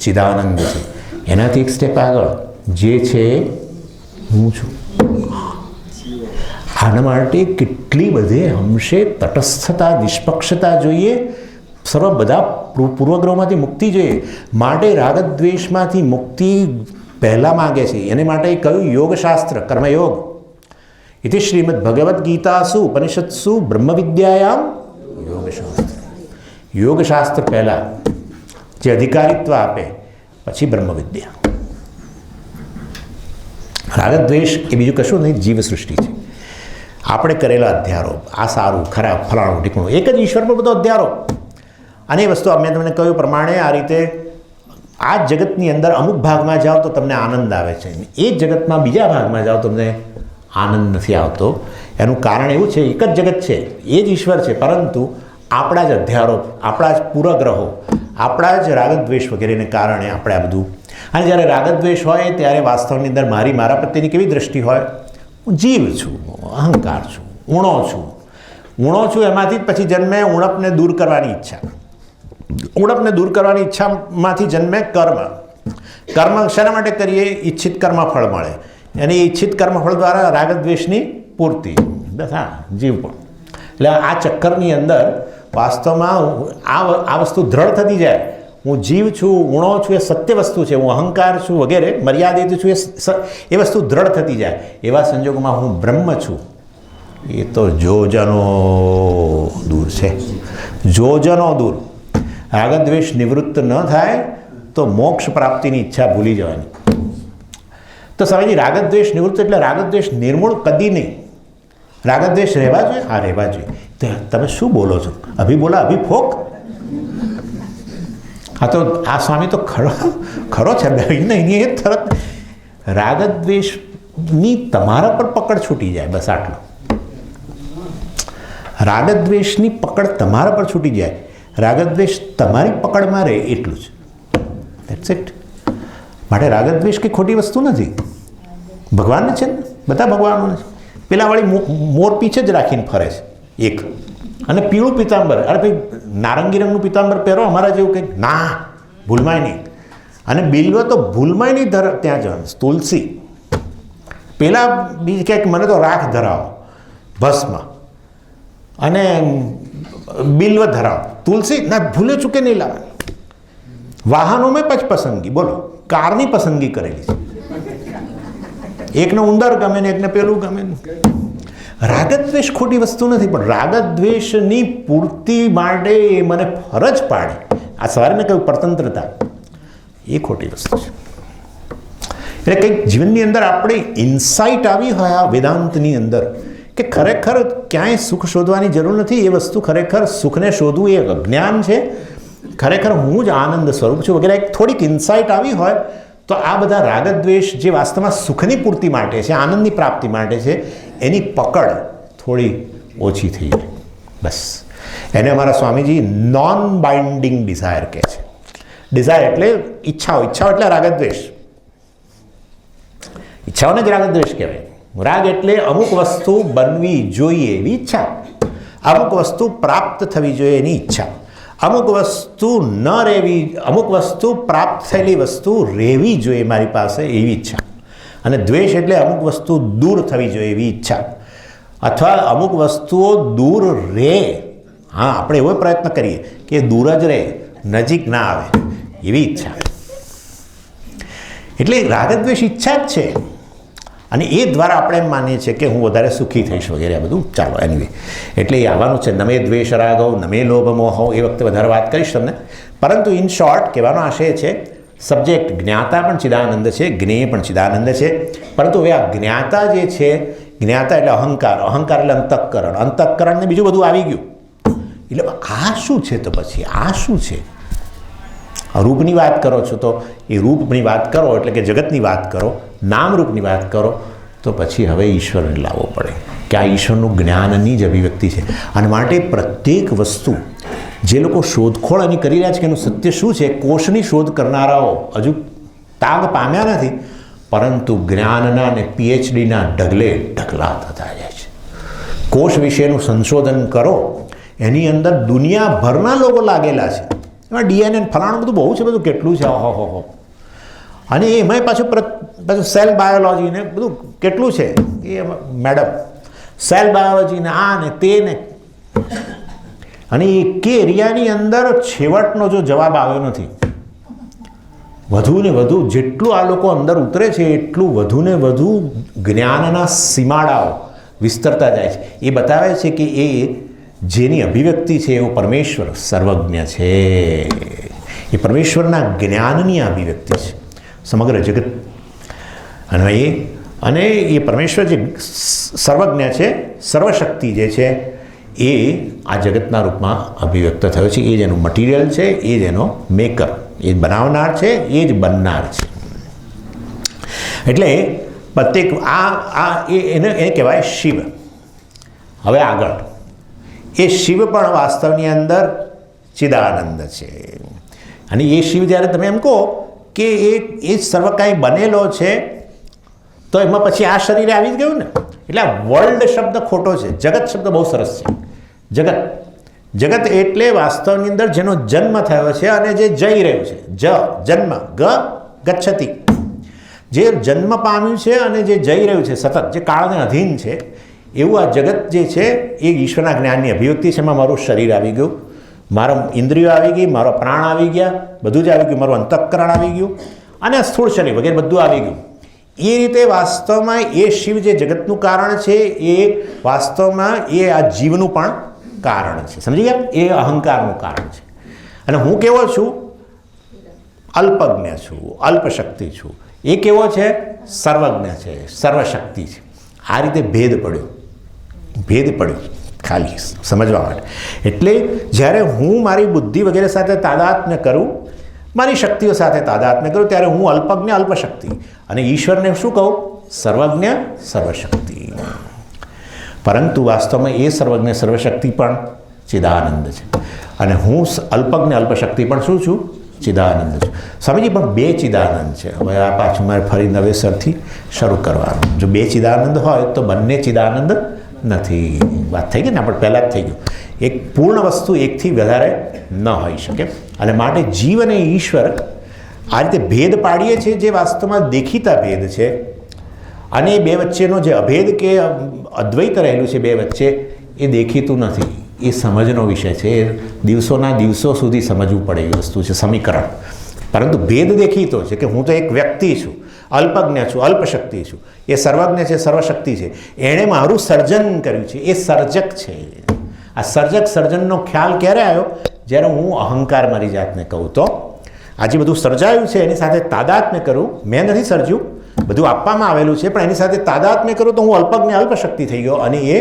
ચિદાનંદ છે, એનાથી એક સ્ટેપ આગળ જે છે હું છું. આના માટે કેટલી બધે અંશે તટસ્થતા, નિષ્પક્ષતા જોઈએ. સર્વ બધા પૂર્વગ્રહોમાંથી મુક્તિ જોઈએ. માટે રાગદ્વેષમાંથી મુક્તિ પહેલાં માગે છે. એને માટે કહ્યું યોગશાસ્ત્ર, કર્મયોગ. इति श्रीमद् भगवद गीतासु उपनिषत्सु ब्रह्म विद्यायाम योगशास्त्र. योगशास्त्र पहला જે અધિકારીત્વ આપે, પછી બ્રહ્મ વિદ્યા. રાગદ્વેષ એ બીજું કશું નહીં, જીવ સૃષ્ટિ છે. આપણે કરેલા અધ્યારોપ, આ સારું ખરાબ ફલાણું ઢીકણું, એક જ ઈશ્વર પર બધો અધ્યારોપ. અને એ વસ્તુ મેં તમને કહ્યું પ્રમાણે આ રીતે આ જગતની અંદર અમુક ભાગમાં જાઓ તો તમને આનંદ આવે છે, એ જ જગતમાં બીજા ભાગમાં જાઓ તમને આનંદ નથી આવતો. એનું કારણ એવું છે, એક જ જગત છે, એ જ ઈશ્વર છે, પરંતુ આપણા જ અધ્યારોપ, આપણા જ પૂર્વગ્રહો, આપણા જ રાગદ્વેષ વગેરેને કારણે આપણે આ બધું. અને જ્યારે રાગદ્વેષ હોય ત્યારે વાસ્તવની અંદર મારા પ્રત્યેની કેવી દૃષ્ટિ હોય? હું જીવ છું, અહંકાર છું, ઊણો છું. એમાંથી જ પછી જન્મે ઉણપને દૂર કરવાની ઈચ્છા. ઉણપને દૂર કરવાની ઈચ્છામાંથી જન્મે કર્મ. કર્મ શેના માટે કરીએ? ઈચ્છિત કર્મફળ મળે, અને એ ઈચ્છિત કર્મફળ દ્વારા રાગદ્વેષની પૂર્તિ. બસ હા, જીવ પણ. એટલે આ ચક્કરની અંદર વાસ્તવમાં આ વસ્તુ દ્રઢ થતી જાય, હું જીવ છું, ઉણો છું, એ સત્ય વસ્તુ છે, હું અહંકાર છું વગેરે મર્યાદિત છું, એ વસ્તુ દ્રઢ થતી જાય. એવા સંજોગોમાં હું બ્રહ્મ છું એ તો જોજનો દૂર છે, જોજનો દૂર. રાગદ્વેષ નિવૃત્ત ન થાય તો મોક્ષ પ્રાપ્તિની ઈચ્છા ભૂલી જવાની. તો સ્વામીજી રાગદ્વેષ નિવૃત્ત એટલે રાગદ્વેષ નિર્મૂળ કદી નહીં. રાગદ્વેષ રહેવા જોઈએ? હા, રહેવા જોઈએ. તમે શું બોલો છો? અભી બોલા અભી ફોક. હા, તો આ સ્વામી તો ખરો છે નહીં, એ તરત રાગદ્વેષની તમારા પર પકડ છૂટી જાય, બસ આટલું. રાગદ્વેષની પકડ તમારા પર છૂટી જાય, રાગદ્વેષ તમારી પકડમાં રહે, એટલું જ. That's it. માટે રાગદ્વેષ કંઈ ખોટી વસ્તુ નથી. ભગવાનને છે ને, બધા ભગવાનોને છે. પેલા વાળી મોર પીછે જ રાખીને ફરે છે એક, અને પીળું પિતાંબર, અરે ભાઈ નારંગી રંગનું પિતાંબર પહેરો અમારા જેવું કંઈક, ના, ભૂલમાય નહીં. અને બિલ્વ તો ભૂલમાય નહીં ત્યાં જવાનું. તુલસી પેલા બીજ ક્યાંક મને તો રાખ ધરાવો ભસ્મ, અને બિલ્વ ધરાવો, તુલસી ના ભૂલે ચૂકે નહીં લાવવાની. વાહનો મેં પછી પસંદગી, બોલો, કારની પસંદગી કરેલી છે. એકને ઉંદર ગમે ને એકને પેલું ગમે. રાગદ્વેષ ખોટી વસ્તુ નથી, પણ રાગદ્વેષની પૂર્તિ માટે મને ફરજ પાડે, આ સવારે મેં કહ્યું પરતંત્રતા, એ ખોટી વસ્તુ છે. એટલે કંઈક જીવનની અંદર આપણે ઇન્સાઇટ આવી હોય આ વેદાંતની અંદર કે ખરેખર ક્યાંય સુખ શોધવાની જરૂર નથી. એ વસ્તુ ખરેખર સુખને શોધવું એ અજ્ઞાન છે, ખરેખર હું જ આનંદ સ્વરૂપ છું વગેરે. એક થોડીક ઇન્સાઇટ આવી હોય તો આ બધા રાગદ્વેષ જે વાસ્તવમાં સુખની પૂર્તિ માટે છે, આનંદની પ્રાપ્તિ માટે છે, એની પકડ થોડી ઓછી થઈ જાય, બસ. એને અમારા સ્વામીજી નોન બાઇન્ડિંગ ડિઝાયર કહે છે. ડિઝાયર એટલે ઈચ્છાઓ, ઈચ્છાઓ એટલે રાગદ્વેષ. ઈચ્છાઓને જ રાગદ્વેષ કહેવાય. રાગ એટલે અમુક વસ્તુ બનવી જોઈએ એવી ઈચ્છા, અમુક વસ્તુ પ્રાપ્ત થવી જોઈએ એની ઈચ્છા, અમુક વસ્તુ ન રહેવી, અમુક વસ્તુ પ્રાપ્ત થયેલી વસ્તુ રહેવી જોઈએ મારી પાસે એવી ઈચ્છા. અને દ્વેષ એટલે અમુક વસ્તુ દૂર થવી જોઈએ એવી ઈચ્છા, અથવા અમુક વસ્તુઓ દૂર રહે, હા આપણે એવો પ્રયત્ન કરીએ કે દૂર જ રહે, નજીક ના આવે એવી ઈચ્છા. એટલે રાગદ્વેષ ઈચ્છા જ છે, અને એ દ્વારા આપણે એમ માનીએ છીએ કે હું વધારે સુખી થઈશ વગેરે આ બધું. ચાલો એનીવે, એટલે એ આવવાનું છે. નમે દ્વેષ રાગવ, નમે લોભ મોહવ, એ વખતે વધારે વાત કરીશ તમને. પરંતુ ઇન શોર્ટ કહેવાનો આશય છે, સબ્જેક્ટ જ્ઞાતા પણ ચિદાનંદ છે, જ્ઞેય પણ ચિદાનંદ છે. પરંતુ હવે આ જ્ઞાતા જે છે, જ્ઞાતા એટલે અહંકાર, અહંકાર એટલે અંતઃકરણ, અંતઃકરણને બીજું બધું આવી ગયું. એટલે આ શું છે? તો પછી આ શું છે? રૂપની વાત કરો છો તો એ રૂપની વાત કરો એટલે કે જગતની વાત કરો, નામરૂપની વાત કરો તો પછી હવે ઈશ્વરને લાવવો પડે કે આ ઈશ્વરનું જ્ઞાનની જ અભિવ્યક્તિ છે. અને માટે પ્રત્યેક વસ્તુ જે લોકો શોધખોળ એની કરી રહ્યા છે કે એનું સત્ય શું છે, કોષની શોધ કરનારાઓ હજુ તાગ પામ્યા નથી, પરંતુ જ્ઞાનના અને પીએચડીના ઢગલે ઢગલા થતા જાય છે. કોષ વિશેનું સંશોધન કરો, એની અંદર દુનિયાભરના લોકો લાગેલા છે. એમાં ડીએનએ ફલાણું બધું બહુ છે, બધું કેટલું છે, ઓહો. અને એમાંય પાછું સેલ બાયોલોજી ને બધું કેટલું છે એ મેડમ, સેલ બાયોલોજી ને આ ને તે ને. અને એક એરિયાની અંદર છેવટનો જો જવાબ આવ્યો નથી. વધુ ને વધુ જેટલું આ લોકો અંદર ઉતરે છે એટલું વધુ ને વધુ જ્ઞાનના સીમાડાઓ વિસ્તરતા જાય છે. એ બતાવે છે કે એ જેની અભિવ્યક્તિ છે એવો પરમેશ્વર સર્વજ્ઞ છે. એ પરમેશ્વરના જ્ઞાનની અભિવ્યક્તિ છે સમગ્ર જગત. અને એ પરમેશ્વર જે સર્વજ્ઞ છે, સર્વશક્તિ જે છે, એ આ જગતના રૂપમાં અભિવ્યક્ત થયો છે. એ જ એનું મટીરિયલ છે, એ જ એનો મેકર, એ જ બનાવનાર છે, એ જ બનનાર છે. એટલે પ્રત્યેક એને કહેવાય શિવ. હવે આગળ એ શિવ પણ વાસ્તવની અંદર ચિદાનંદ છે. અને એ શિવ જ્યારે તમે એમ કહો કે એ સર્વ કાંઈ બનેલો છે તો એમાં પછી આ શરીરે આવી જ ગયું ને. એટલે આ વર્લ્ડ શબ્દ ખોટો છે, જગત શબ્દ બહુ સરસ છે. જગત એટલે વાસ્તવની અંદર જેનો જન્મ થયો છે અને જે જઈ રહ્યું છે. જન્મ ગચ્છતિ, જે જન્મ પામ્યું છે અને જે જઈ રહ્યું છે સતત, જે કાળને અધીન છે, એવું આ જગત જે છે એ ઈશ્વરના જ્ઞાનની અભિવ્યક્તિ છે. એમાં મારું શરીર આવી ગયું, મારો ઇન્દ્રિયો આવી ગઈ, મારો પ્રાણ આવી ગયા, બધું જ આવી ગયું, મારું અંતઃકરણ આવી ગયું અને સ્થૂળ શરીર વગેરે બધું આવી ગયું. એ રીતે વાસ્તવમાં એ શિવ જે જગતનું કારણ છે એ વાસ્તવમાં એ આ જીવનું પણ કારણ છે. સમજી ગયા? એ અહંકારનું કારણ છે. અને હું કેવો છું? અલ્પજ્ઞ છું, અલ્પશક્તિ છું. એ કેવો છે? સર્વજ્ઞ છે, સર્વશક્તિ છે. આ રીતે ભેદ પડ્યો ખાલી સમજવા માટે. એટલે જ્યારે હું મારી બુદ્ધિ વગેરે સાથે તાદાત્મ્ય કરું, મારી શક્તિઓ સાથે તાદાત્મ્ય કરું, ત્યારે હું અલ્પજ્ઞ અલ્પશક્તિ અને ઈશ્વરને શું કહું? સર્વજ્ઞ સર્વશક્તિ. પરંતુ વાસ્તવમાં એ સર્વજ્ઞ સર્વશક્તિ પણ ચિદાનંદ છે અને હું અલ્પજ્ઞ અલ્પશક્તિ પણ શું છું? ચિદાનંદ છું. સ્વામીજી પણ બે ચિદાનંદ છે. હવે આ પાછું મારે ફરી નવેસરથી શરૂ કરવાનું. જો બે ચિદાનંદ હોય તો બંને ચિદાનંદ નથી. વાત થઈ ગઈ ને, આપણે પહેલાં જ થઈ ગયું. એક પૂર્ણ વસ્તુ એકથી વધારે ન હોઈ શકે અને માટે જીવ અને ઈશ્વર આ રીતે ભેદ પાડીએ છીએ જે વાસ્તવમાં દેખીતા ભેદ છે. અને એ બે વચ્ચેનો જે અભેદ કે અદ્વૈત રહેલું છે બે વચ્ચે એ દેખીતું નથી. એ સમજનો વિષય છે. એ દિવસોના દિવસો સુધી સમજવું પડે એવી વસ્તુ છે, સમીકરણ. પરંતુ ભેદ દેખીતો છે કે હું તો એક વ્યક્તિ છું, અલ્પજ્ઞ છું, અલ્પશક્તિ છું. એ સર્વજ્ઞ છે, સર્વશક્તિ છે. એણે મારું સર્જન કર્યું છે. એ સર્જક છે. આ સર્જક સર્જનનો ખ્યાલ ક્યારે આવ્યો? જ્યારે હું અહંકાર મારી જાતને કહું તો આજે બધું સર્જાયું છે એની સાથે તાદાત્મ્ય કરું. મેં નથી સર્જ્યું, બધું આપવામાં આવેલું છે, પણ એની સાથે તાદાત્મ્ય કરું તો હું અલ્પજ્ઞ અલ્પશક્તિ થઈ ગયો અને એ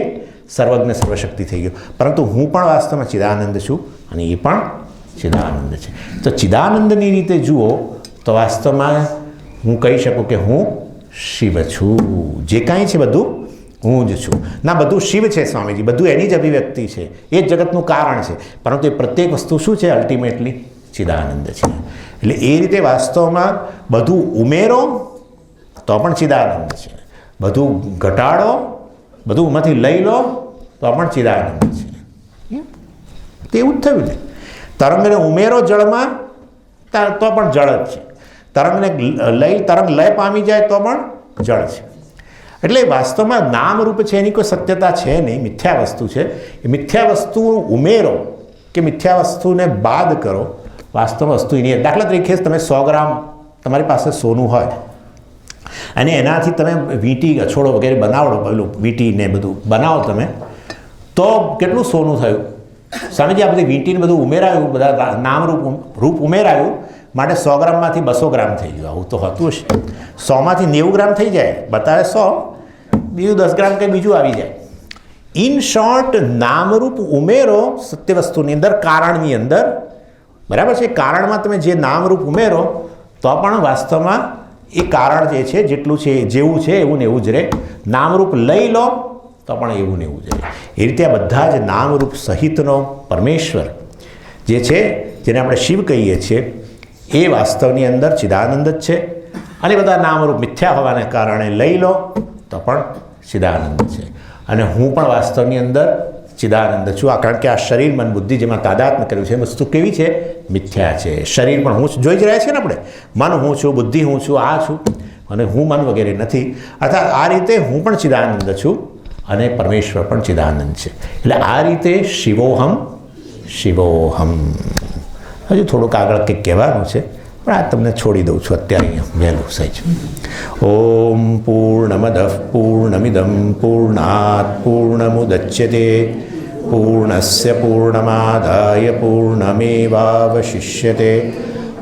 સર્વજ્ઞ સર્વશક્તિ થઈ ગયો. પરંતુ હું પણ વાસ્તવમાં ચિદાનંદ છું અને એ પણ ચિદાનંદ છે. તો ચિદાનંદની રીતે જુઓ તો વાસ્તવમાં હું કહી શકું કે હું શિવ છું. જે કાંઈ છે બધું હું જ છું. ના, બધું શિવ છે સ્વામીજી, બધું એની જ અભિવ્યક્તિ છે, એ જ જગતનું કારણ છે. પરંતુ એ પ્રત્યેક વસ્તુ શું છે? અલ્ટિમેટલી ચિદાનંદ છે. એટલે એ રીતે વાસ્તવમાં બધું ઉમેરો તો પણ ચિદાનંદ છે, બધું ઘટાડો, બધું એમાંથી લઈ લો તો પણ ચિદાનંદ છે. તેવું જ થયું ને. તરંગને ઉમેરો જળમાં તો પણ જળ જ છે. તરંગને તરંગ લય પામી જાય તો પણ જળ છે. એટલે વાસ્તવમાં નામરૂપ છે, એની કોઈ સત્યતા છે નહીં, મિથ્યા વસ્તુ છે. એ મિથ્યા વસ્તુ ઉમેરો કે મિથ્યા વસ્તુને બાદ કરો, વાસ્તવ વસ્તુ એની. દાખલા તરીકે તમે 100 ગ્રામ તમારી પાસે સોનું હોય અને એનાથી તમે વીંટી અછોડો વગેરે બનાવડો, પેલું વીંટીને બધું બનાવો તમે, તો કેટલું સોનું થયું? સ્વામીજી આ બધી વીંટીને બધું ઉમેરાયું, બધા રૂપ ઉમેરાયું, માટે 100 ગ્રામમાંથી 200 ગ્રામ થઈ ગયું. આવું તો હતું હશે. 100માંથી 90 ગ્રામ થઈ જાય, બતાવે 100, બીજું 10 ગ્રામ કંઈ બીજું આવી જાય. ઇન શોર્ટ, નામરૂપ ઉમેરો સત્ય વસ્તુની અંદર, કારણની અંદર, બરાબર છે. કારણમાં તમે જે નામરૂપ ઉમેરો તો પણ વાસ્તવમાં એ કારણ જે છે જેટલું છે જેવું છે એવું ને એવું જ રહે. નામરૂપ લઈ લો તો પણ એવું ને એવું જ રહે. એ રીતે આ બધા જ નામરૂપ સહિતનો પરમેશ્વર જે છે, જેને આપણે શિવ કહીએ છીએ, એ વાસ્તવની અંદર ચિદાનંદ જ છે. અને બધા નામરૂપ મિથ્યા હોવાને કારણે લઈ લો તો પણ ચિદાનંદ છે. અને હું પણ વાસ્તવની અંદર ચિદાનંદ છું. આ કારણ કે આ શરીર મન બુદ્ધિ જેમાં તાદાત્મ્ય કર્યું છે એ વસ્તુ કેવી છે? મિથ્યા છે. શરીર પણ હું જોઈ જ રહ્યા છીએ ને આપણે, મન હું છું, બુદ્ધિ હું છું, આ છું, અને હું મન વગેરે નથી. અર્થાત આ રીતે હું પણ ચિદાનંદ છું અને પરમેશ્વર પણ ચિદાનંદ છે. એટલે આ રીતે શિવોહમ શિવોહમ. હજુ થોડુંક આગળ કંઈક કહેવાનું છે, પણ આ તમને છોડી દઉં છું અત્યારે અહીંયા વહેલું સહેજ. ઓમ પૂર્ણમદ પૂર્ણમિદમ પૂર્ણાત પૂર્ણમુદચ્યતે પૂર્ણસ્ય પૂર્ણમાદાય પૂર્ણમેવાવશિષ્યતે.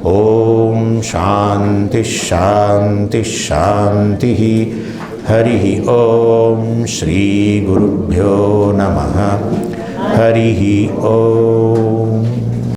ઓમ શાંતિ શાંતિ શાંતિ. હરિ ઓમ શ્રી ગુરુભ્યો નમઃ. હરિ ઓમ.